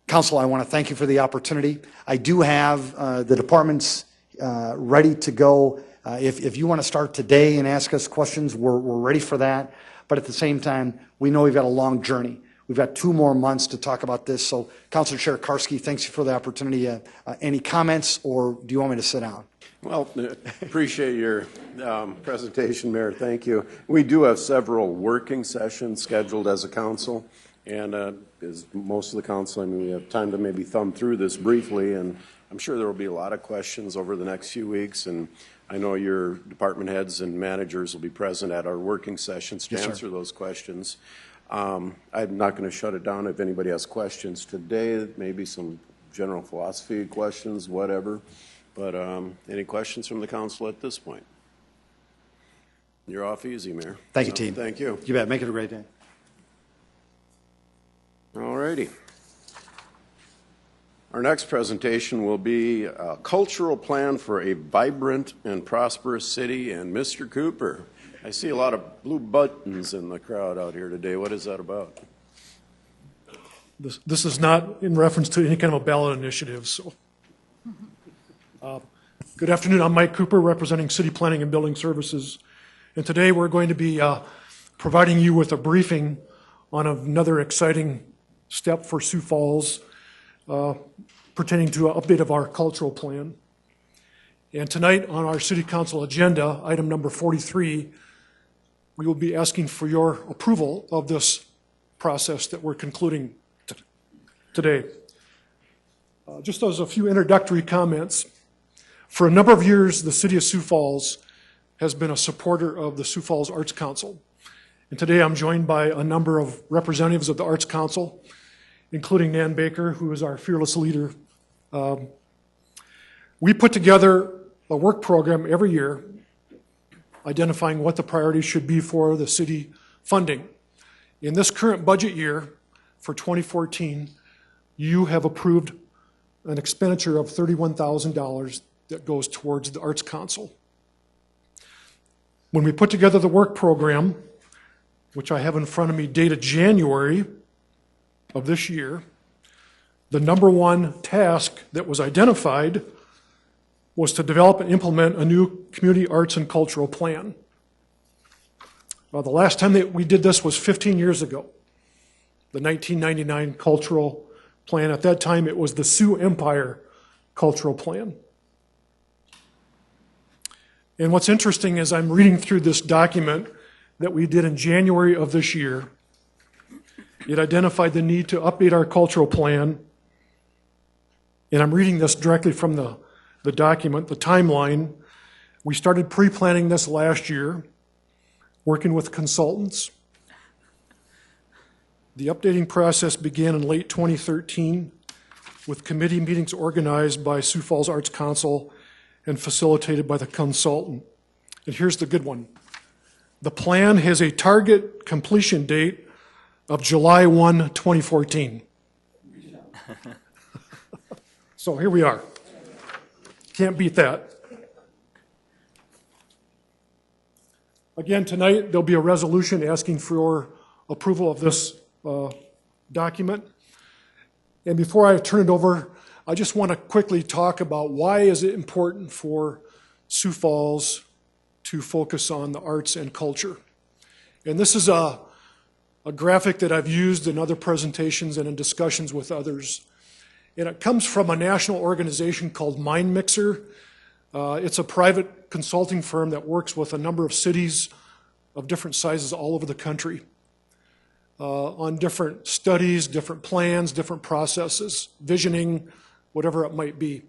Council, I want to thank you for the opportunity. I do have the departments ready to go. If you want to start today and ask us questions, we're ready for that. But at the same time, we know we've got a long journey. We've got 2 more months to talk about this. So, Councilor Cherkarski, thanks for the opportunity. Any comments, or do you want me to sit down? Well, appreciate your presentation, Mayor. Thank you. We do have several working sessions scheduled as a council, and as most of the council, I mean, we have time to maybe thumb through this briefly, and I'm sure there will be a lot of questions over the next few weeks, and I know your department heads and managers will be present at our working sessions to answer those questions. I'm not going to shut it down if anybody has questions today, maybe some general philosophy questions, whatever. But any questions from the council at this point? You're off easy, Mayor. Thank you, team. Thank you. You bet. Make it a great day. All righty. Our next presentation will be a cultural plan for a vibrant and prosperous city. And Mr. Cooper, I see a lot of blue buttons in the crowd out here today. What is that about? This is not in reference to any kind of a ballot initiative. So, good afternoon. I'm Mike Cooper, representing City Planning and Building Services. And today we're going to be providing you with a briefing on another exciting step for Sioux Falls pertaining to an update of our cultural plan. And tonight on our City Council agenda, item number 43, we will be asking for your approval of this process that we're concluding today. Just as a few introductory comments, for a number of years, the City of Sioux Falls has been a supporter of the Sioux Falls Arts Council. And today I'm joined by a number of representatives of the Arts Council, including Nan Baker, who is our fearless leader. We put together a work program every year identifying what the priorities should be for the city funding. In this current budget year for 2014, you have approved an expenditure of $31,000 that goes towards the Arts Council. When we put together the work program, which I have in front of me dated January of this year, the number one task that was identified was to develop and implement a new community arts and cultural plan. The last time that we did this was 15 years ago, the 1999 cultural plan. At that time, it was the Sioux Empire cultural plan. And what's interesting is I'm reading through this document that we did in January of this year. It identified the need to update our cultural plan. And I'm reading this directly from the document, the timeline. We started pre-planning this last year, working with consultants. The updating process began in late 2013 with committee meetings organized by Sioux Falls Arts Council and facilitated by the consultant. And here's the good one. The plan has a target completion date of July 1, 2014. So here we are. Can't beat that. Again, tonight there'll be a resolution asking for your approval of this document. And before I turn it over, I just want to quickly talk about why is it important for Sioux Falls to focus on the arts and culture. And this is a graphic that I've used in other presentations and in discussions with others. And it comes from a national organization called Mind Mixer. It's a private consulting firm that works with a number of cities of different sizes all over the country on different studies, different plans, different processes, visioning, whatever it might be.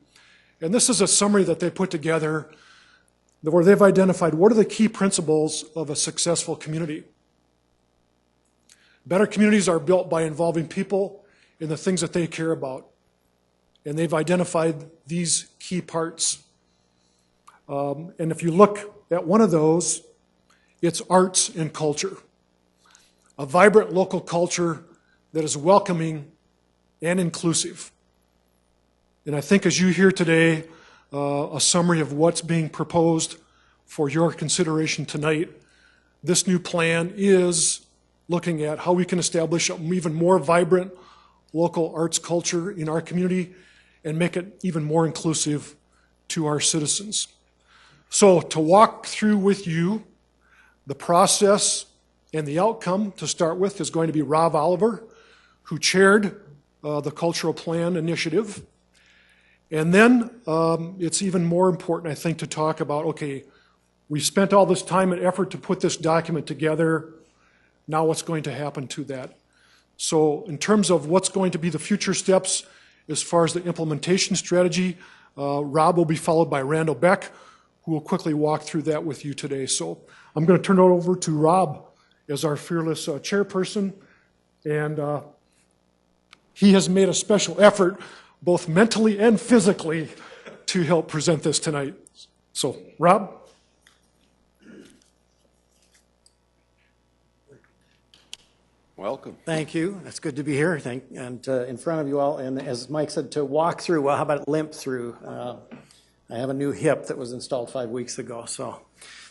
And this is a summary that they put together where they've identified what are the key principles of a successful community. Better communities are built by involving people in the things that they care about. And they've identified these key parts. And if you look at one of those, it's arts and culture. A vibrant local culture that is welcoming and inclusive. And I think as you hear today a summary of what's being proposed for your consideration tonight, this new plan is looking at how we can establish an even more vibrant local arts culture in our community and make it even more inclusive to our citizens. So to walk through with you the process and the outcome to start with is going to be Rob Oliver, who chaired the Cultural Plan Initiative. And then it's even more important, I think, to talk about, okay, we spent all this time and effort to put this document together. Now what's going to happen to that? So in terms of what's going to be the future steps as far as the implementation strategy, Rob will be followed by Randall Beck, who will quickly walk through that with you today. So I'm going to turn it over to Rob as our fearless chairperson. And he has made a special effort, both mentally and physically, to help present this tonight. So, Rob? Welcome. Thank you. It's good to be here and in front of you all. And as Mike said, to walk through, well, how about limp through? I have a new hip that was installed 5 weeks ago, so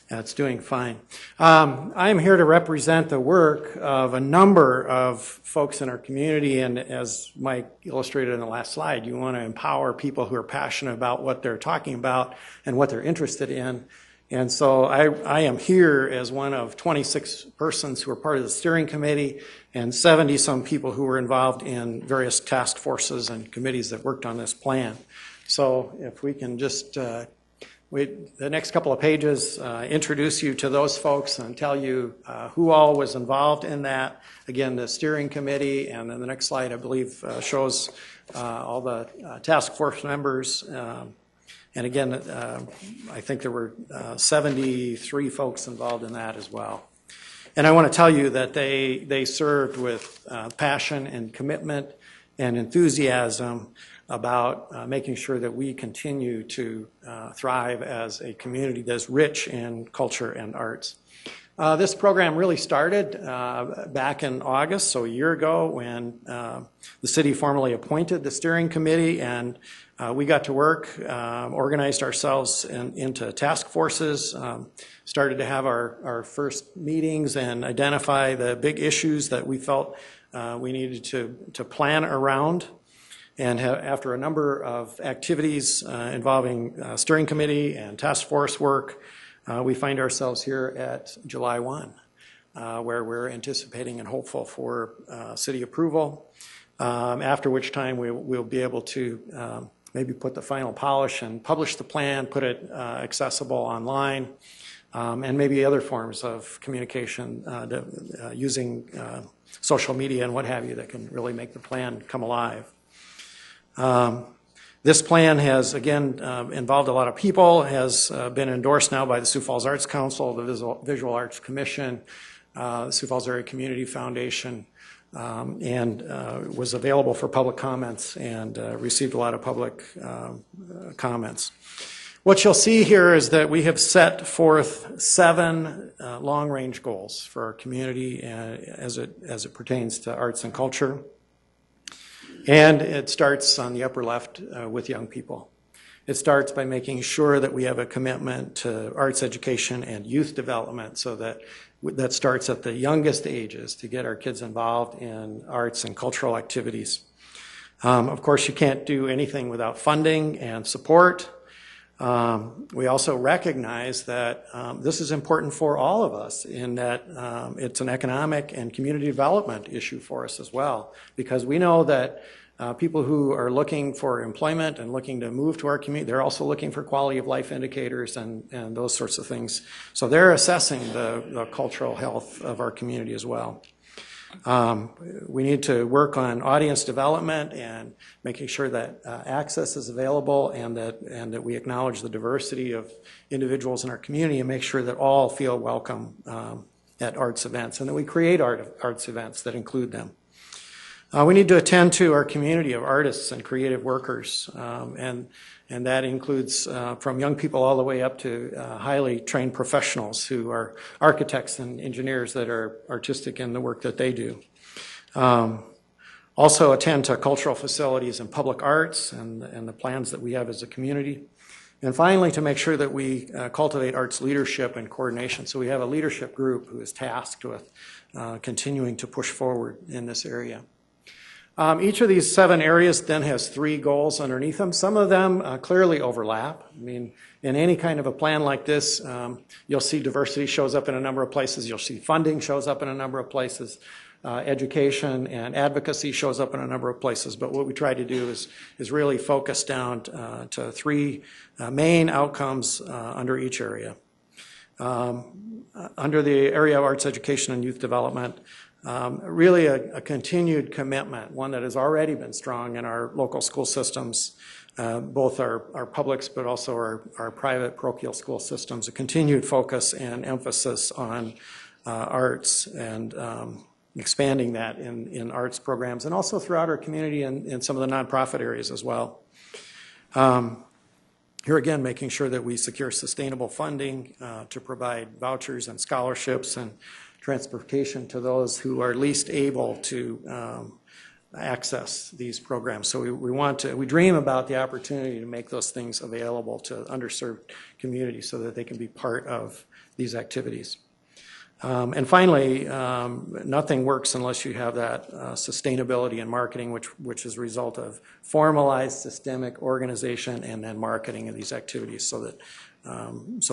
it's doing fine. I'm here to represent the work of a number of folks in our community, and as Mike illustrated in the last slide, you want to empower people who are passionate about what they're talking about and what they're interested in And so I am here as one of 26 persons who are part of the steering committee and 70-some people who were involved in various task forces and committees that worked on this plan. So if we can just, the next couple of pages introduce you to those folks and tell you who all was involved in that. Again, the steering committee, and then the next slide, I believe, shows all the task force members. And again, I think there were 73 folks involved in that as well. And I want to tell you that they served with passion and commitment and enthusiasm about making sure that we continue to thrive as a community that's rich in culture and arts. This program really started back in August, so a year ago, when the city formally appointed the steering committee, and we got to work, organized ourselves into task forces, started to have our first meetings and identify the big issues that we felt we needed to plan around. And after a number of activities involving steering committee and task force work, we find ourselves here at July 1, where we're anticipating and hopeful for city approval, after which time we'll be able to maybe put the final polish and publish the plan, put it accessible online, and maybe other forms of communication using social media and what have you that can really make the plan come alive. This plan has, again, involved a lot of people, has been endorsed now by the Sioux Falls Arts Council, the Visual Arts Commission, the Sioux Falls Area Community Foundation, and was available for public comments and received a lot of public comments. What you'll see here is that we have set forth 7 long-range goals for our community as it pertains to arts and culture. And it starts on the upper left with young people. It starts by making sure that we have a commitment to arts education and youth development, so that starts at the youngest ages to get our kids involved in arts and cultural activities. Of course, you can't do anything without funding and support. We also recognize that this is important for all of us, in that it's an economic and community development issue for us as well, because we know that people who are looking for employment and looking to move to our community, they're also looking for quality of life indicators and those sorts of things. So they're assessing the cultural health of our community as well. We need to work on audience development and making sure that access is available, and that we acknowledge the diversity of individuals in our community and make sure that all feel welcome at arts events, and that we create arts events that include them. We need to attend to our community of artists and creative workers, and that includes from young people all the way up to highly trained professionals who are architects and engineers that are artistic in the work that they do. Also attend to cultural facilities and public arts and the plans that we have as a community. And finally, to make sure that we cultivate arts leadership and coordination. So we have a leadership group who is tasked with continuing to push forward in this area. Each of these 7 areas then has 3 goals underneath them. Some of them clearly overlap. I mean, in any kind of a plan like this, you'll see diversity shows up in a number of places. You'll see funding shows up in a number of places. Education and advocacy shows up in a number of places. But what we try to do is really focus down to 3 main outcomes under each area. Under the area of arts education and youth development, really a continued commitment, one that has already been strong in our local school systems, both our publics but also our private parochial school systems, a continued focus and emphasis on arts and expanding that in arts programs, and also throughout our community and in some of the nonprofit areas as well. Here again, making sure that we secure sustainable funding to provide vouchers and scholarships and transportation to those who are least able to access these programs. So we dream about the opportunity to make those things available to underserved communities so that they can be part of these activities. And finally, nothing works unless you have that sustainability in marketing, which is a result of formalized systemic organization and then marketing of these activities so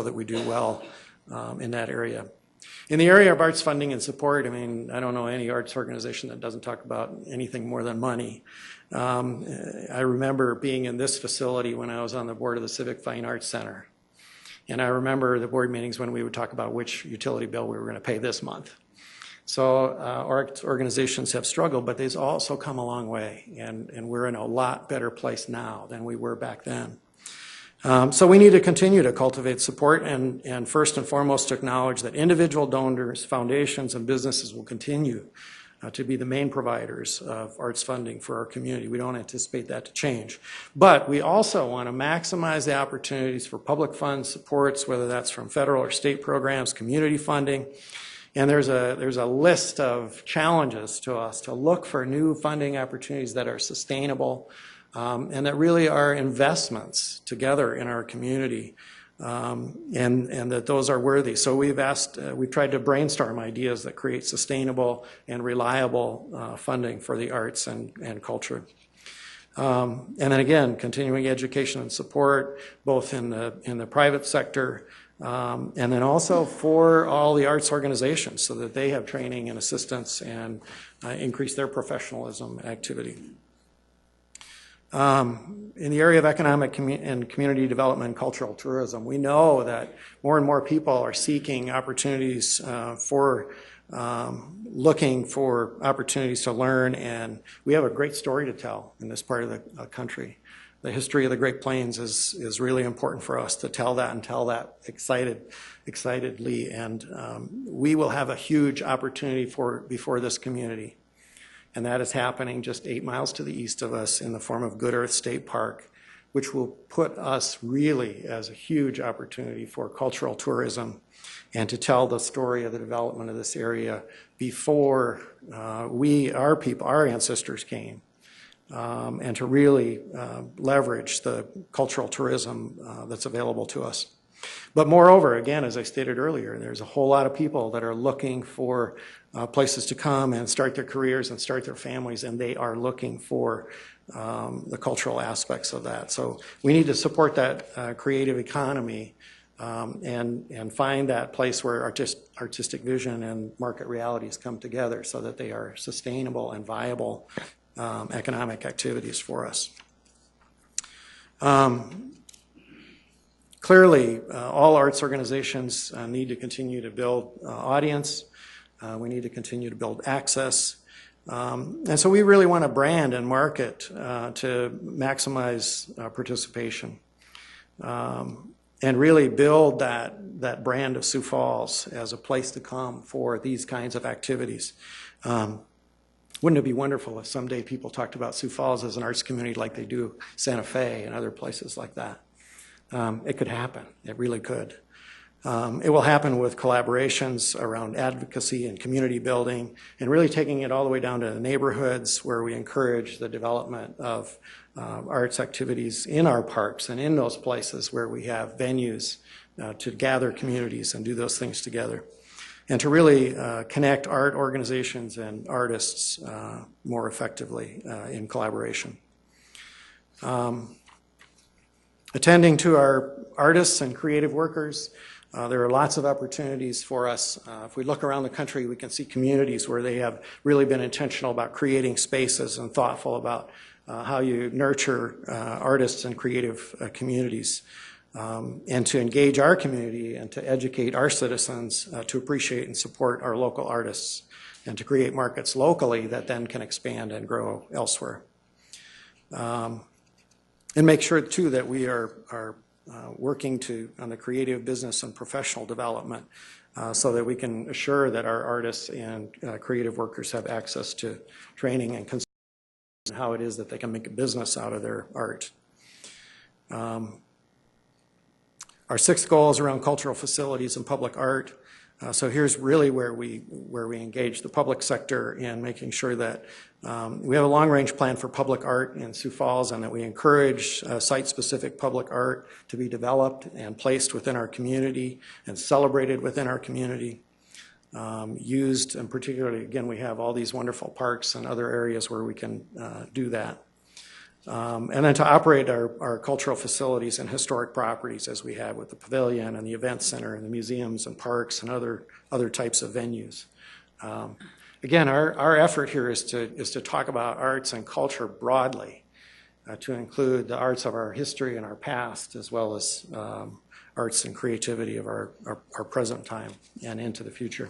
that we do well in that area. In the area of arts funding and support, I mean, I don't know any arts organization that doesn't talk about anything more than money. I remember being in this facility when I was on the board of the Civic Fine Arts Center. And I remember the board meetings when we would talk about which utility bill we were going to pay this month. So arts organizations have struggled, but they've also come a long way. And we're in a lot better place now than we were back then. So we need to continue to cultivate support and first and foremost to acknowledge that individual donors, foundations, and businesses will continue to be the main providers of arts funding for our community. We don't anticipate that to change. But we also want to maximize the opportunities for public fund supports, whether that's from federal or state programs, community funding. And there's a list of challenges to us to look for new funding opportunities that are sustainable and that really are investments together in our community. And that those are worthy. So we've tried to brainstorm ideas that create sustainable and reliable funding for the arts and culture. And then again, continuing education and support, both in the private sector, and then also for all the arts organizations so that they have training and assistance and increase their professionalism activity. In the area of economic and community development and cultural tourism, we know that more and more people are seeking opportunities looking for opportunities to learn, and we have a great story to tell in this part of the country. The history of the Great Plains is really important for us to tell that and tell that excitedly, and we will have a huge opportunity before this community. And that is happening just 8 miles to the east of us in the form of Good Earth State Park, which will put us really as a huge opportunity for cultural tourism and to tell the story of the development of this area before our ancestors came, and to really leverage the cultural tourism that's available to us. But moreover, again, as I stated earlier, there's a whole lot of people that are looking for places to come and start their careers and start their families, and they are looking for the cultural aspects of that. So we need to support that creative economy and find that place where artistic vision and market realities come together so that they are sustainable and viable economic activities for us. Clearly, all arts organizations need to continue to build audience. We need to continue to build access. And so we really want to brand and market to maximize participation and really build that brand of Sioux Falls as a place to come for these kinds of activities. Wouldn't it be wonderful if someday people talked about Sioux Falls as an arts community like they do Santa Fe and other places like that? It could happen. It really could. It will happen with collaborations around advocacy and community building and really taking it all the way down to the neighborhoods where we encourage the development of arts activities in our parks and in those places where we have venues to gather communities and do those things together. And to really connect art organizations and artists more effectively in collaboration. Attending to our artists and creative workers, there are lots of opportunities for us. If we look around the country, we can see communities where they have really been intentional about creating spaces and thoughtful about how you nurture artists and creative communities, and to engage our community and to educate our citizens to appreciate and support our local artists and to create markets locally that then can expand and grow elsewhere. And make sure, too, that we are working on the creative business and professional development so that we can assure that our artists and creative workers have access to training and how it is that they can make a business out of their art. Our sixth goal is around cultural facilities and public art. So here's really where we engage the public sector in making sure that we have a long-range plan for public art in Sioux Falls and that we encourage site-specific public art to be developed and placed within our community and celebrated within our community. used, and particularly, again, we have all these wonderful parks and other areas where we can do that. And then to operate our cultural facilities and historic properties as we have with the pavilion and the event center and the museums and parks and other types of venues. Again, our effort here is to talk about arts and culture broadly, to include the arts of our history and our past, as well as arts and creativity of our present time and into the future.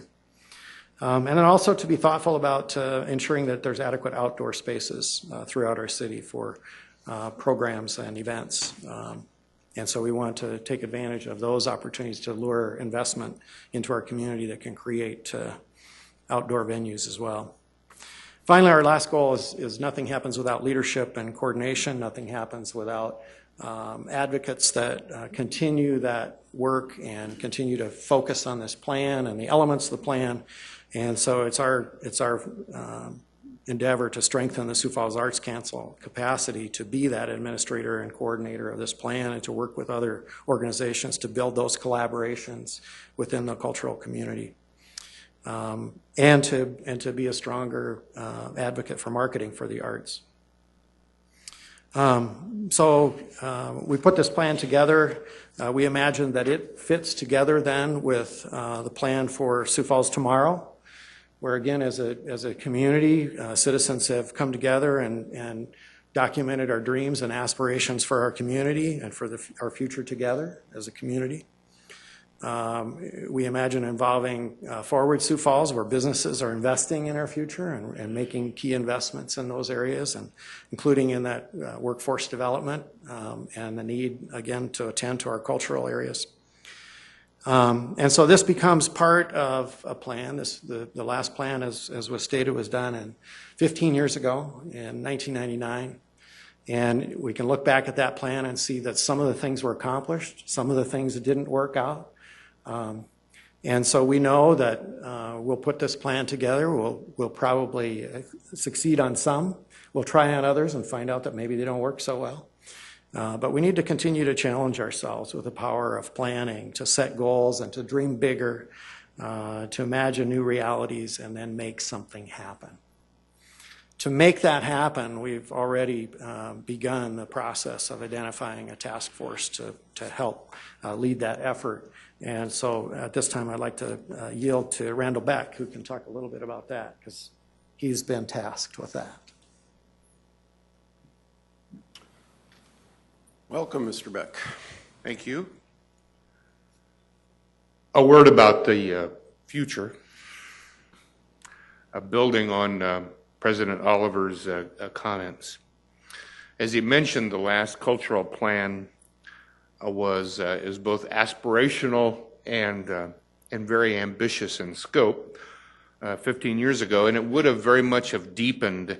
And then also to be thoughtful about ensuring that there's adequate outdoor spaces throughout our city for programs and events. And so we want to take advantage of those opportunities to lure investment into our community that can create outdoor venues as well. Finally, our last goal is nothing happens without leadership and coordination. Nothing happens without advocates that continue that work and continue to focus on this plan and the elements of the plan. And so it's our endeavor to strengthen the Sioux Falls Arts Council capacity to be that administrator and coordinator of this plan, and to work with other organizations to build those collaborations within the cultural community, and to be a stronger advocate for marketing for the arts. So we put this plan together. We imagine that it fits together then with the plan for Sioux Falls Tomorrow, where again, as a community, citizens have come together and documented our dreams and aspirations for our community and for our future together as a community. We imagine involving Forward Sioux Falls, where businesses are investing in our future and making key investments in those areas, and including in that workforce development and the need, again, to attend to our cultural areas. And so this becomes part of a plan. The last plan, as was stated, was done 15 years ago in 1999. And we can look back at that plan and see that some of the things were accomplished, some of the things that didn't work out. And so we know that we'll put this plan together. We'll probably succeed on some. We'll try on others and find out that maybe they don't work so well. But we need to continue to challenge ourselves with the power of planning, to set goals and to dream bigger, to imagine new realities and then make something happen. To make that happen, we've already begun the process of identifying a task force to help lead that effort. And so at this time, I'd like to yield to Randall Beck, who can talk a little bit about that, because he's been tasked with that. Welcome, Mr. Beck. Thank you. A word about the future. Building on President Oliver's comments. As he mentioned, the last cultural plan is both aspirational and very ambitious in scope 15 years ago, and it would have very much have deepened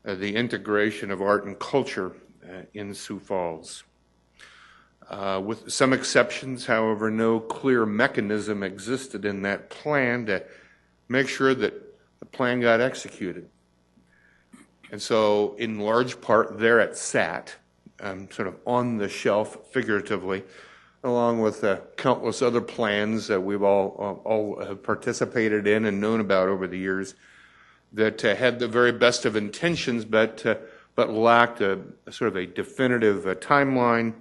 the integration of art and culture in Sioux Falls. With some exceptions, however, no clear mechanism existed in that plan to make sure that the plan got executed. And so, in large part, there it sat, sort of on the shelf, figuratively, along with countless other plans that we've all participated in and known about over the years that had the very best of intentions, but lacked a sort of a definitive timeline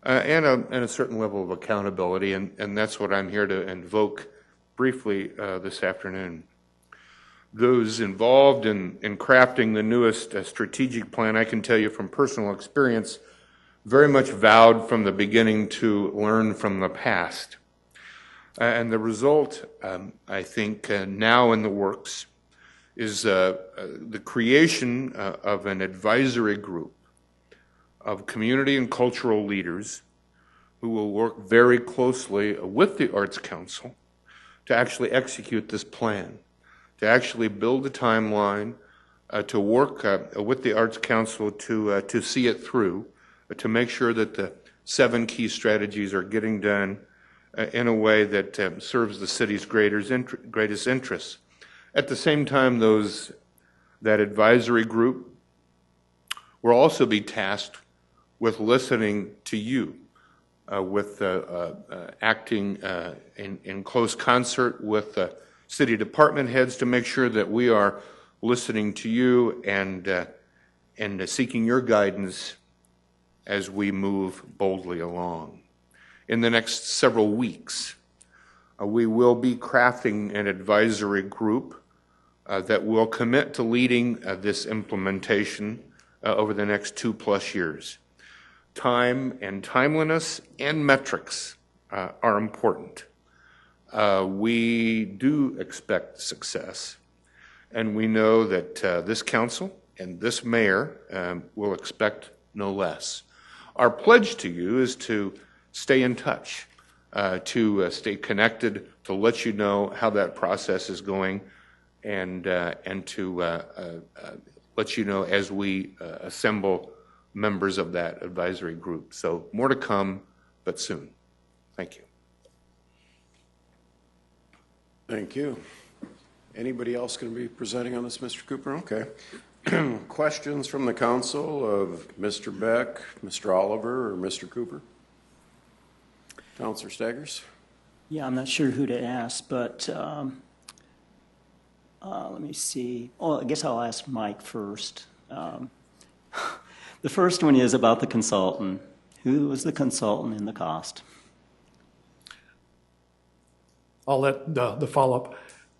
and a certain level of accountability, and that's what I'm here to invoke briefly this afternoon. Those involved in crafting the newest strategic plan, I can tell you from personal experience, very much vowed from the beginning to learn from the past. And the result, I think, now in the works, is the creation of an advisory group of community and cultural leaders who will work very closely with the Arts Council to actually execute this plan, to actually build a timeline, to work with the Arts Council to see it through, to make sure that the 7 key strategies are getting done in a way that serves the city's greatest interests. At the same time, that advisory group will also be tasked with listening to you, with acting in close concert with city department heads to make sure that we are listening to you and seeking your guidance as we move boldly along. In the next several weeks, we will be crafting an advisory group that will commit to leading this implementation over the next 2+ years. Time and timeliness and metrics are important. We do expect success, and we know that this council and this mayor will expect no less. Our pledge to you is to stay in touch, to stay connected, to let you know how that process is going, and to let you know as we assemble members of that advisory group. So more to come, but soon. Thank you. Thank you. Anybody else going to be presenting on this, Mr. Cooper? Okay. Questions from the council of Mr. Beck, Mr. Oliver, or Mr. Cooper? Councilor Staggers? Yeah, I'm not sure who to ask, but let me see. Oh, I guess I'll ask Mike first. The first one is about the consultant. Who was the consultant in the cost? I'll let the follow-up.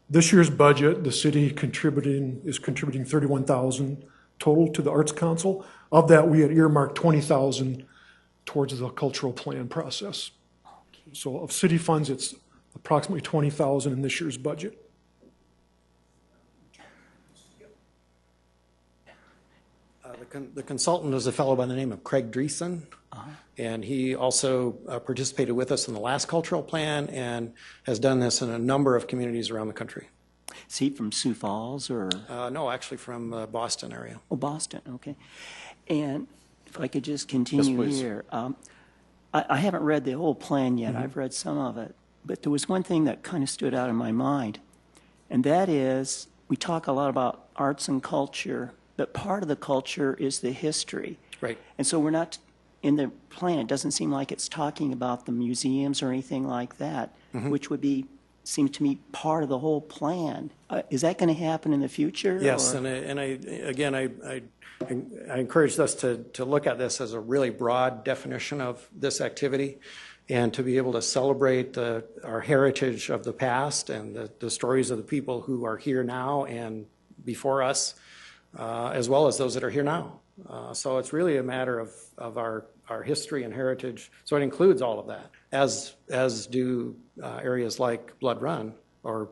This year's budget, the city is contributing $31,000 total to the Arts Council. Of that, we had earmarked $20,000 towards the cultural plan process. So of city funds, it's approximately $20,000 in this year's budget. The consultant is a fellow by the name of Craig Dreesen, and he also participated with us in the last cultural plan and has done this in a number of communities around the country. Is he from Sioux Falls or? No, actually from Boston area. Oh, Boston, okay. And if I could just continue Yes, please. here. I haven't read the whole plan yet. I've read some of it. But there was one thing that kind of stood out in my mind, and that is we talk a lot about arts and culture, but part of the culture is the history. Right. And so we're not, in the plan, it doesn't seem like it's talking about the museums or anything like that, which would be, seems to me, part of the whole plan. Is that going to happen in the future? Yes, or? and I encourage us to look at this as a really broad definition of this activity and to be able to celebrate our heritage of the past and the stories of the people who are here now and before us, as well as those that are here now. So it's really a matter of our history and heritage. So it includes all of that, as do areas like Blood Run or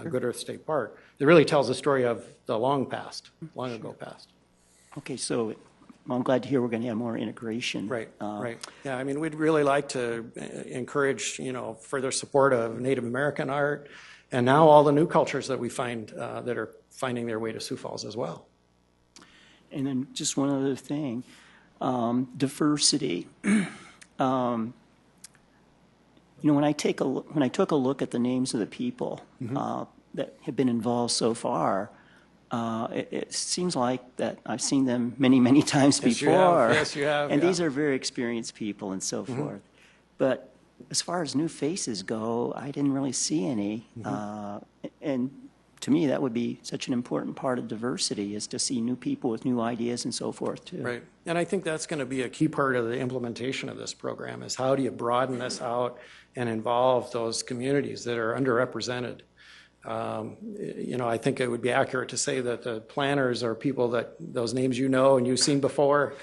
Good Earth State Park. It really tells the story of the long past, long ago past. Okay, so I'm glad to hear we're going to have more integration. Right, right. Yeah, I mean, we'd really like to encourage, further support of Native American art and now all the new cultures that we find that are finding their way to Sioux Falls as well. And then just one other thing, diversity. When I took a look at the names of the people that have been involved so far, it seems like that I've seen them many, many times before. Yes, you have. And yeah. these are very experienced people and so forth. But as far as new faces go, I didn't really see any. And to me, that would be such an important part of diversity, is to see new people with new ideas and so forth, too. Right. And I think that's going to be a key part of the implementation of this program, is how do you broaden this out and involve those communities that are underrepresented. I think it would be accurate to say that the planners are people that, those names and you've seen before,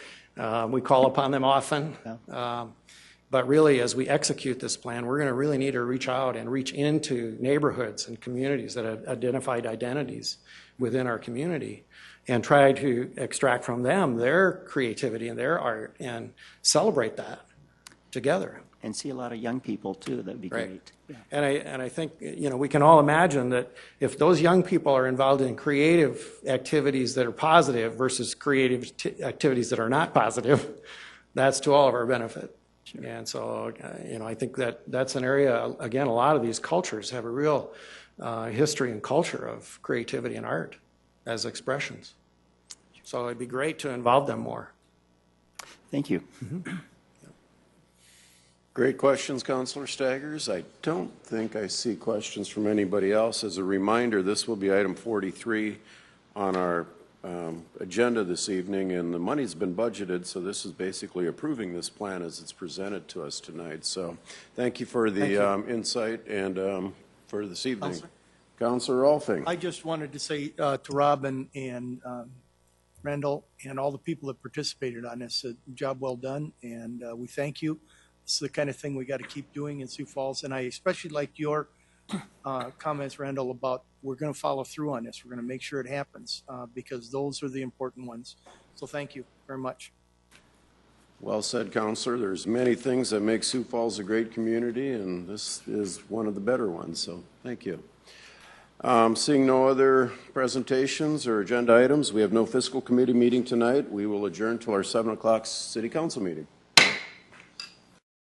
we call upon them often. But really, as we execute this plan, we're going to really need to reach out and reach into neighborhoods and communities that have identified identities within our community and try to extract from them their creativity and their art and celebrate that together. And see a lot of young people, too. That would be Right. great. Yeah. And I think, we can all imagine that if those young people are involved in creative activities that are positive versus creative activities that are not positive, that's to all of our benefit. Sure. And so, I think that's an area, again, a lot of these cultures have a real history and culture of creativity and art as expressions. So it'd be great to involve them more. Thank you. Great questions, Councilor Staggers. I don't think I see questions from anybody else. As a reminder, this will be item 43 on our agenda this evening, and the money's been budgeted, so this is basically approving this plan as it's presented to us tonight. So thank you for the insight and for this evening. Councilor Rolfing. I just wanted to say to Robin and Randall and all the people that participated on this, job well done, and we thank you. This is the kind of thing we got to keep doing in Sioux Falls, and I especially liked your comments, Randall, about we're going to follow through on this. We're going to make sure it happens because those are the important ones. So thank you very much. Well said, Councilor. There's many things that make Sioux Falls a great community, and this is one of the better ones, so thank you. Seeing no other presentations or agenda items, we have no fiscal committee meeting tonight. We will adjourn to our 7 o'clock city council meeting.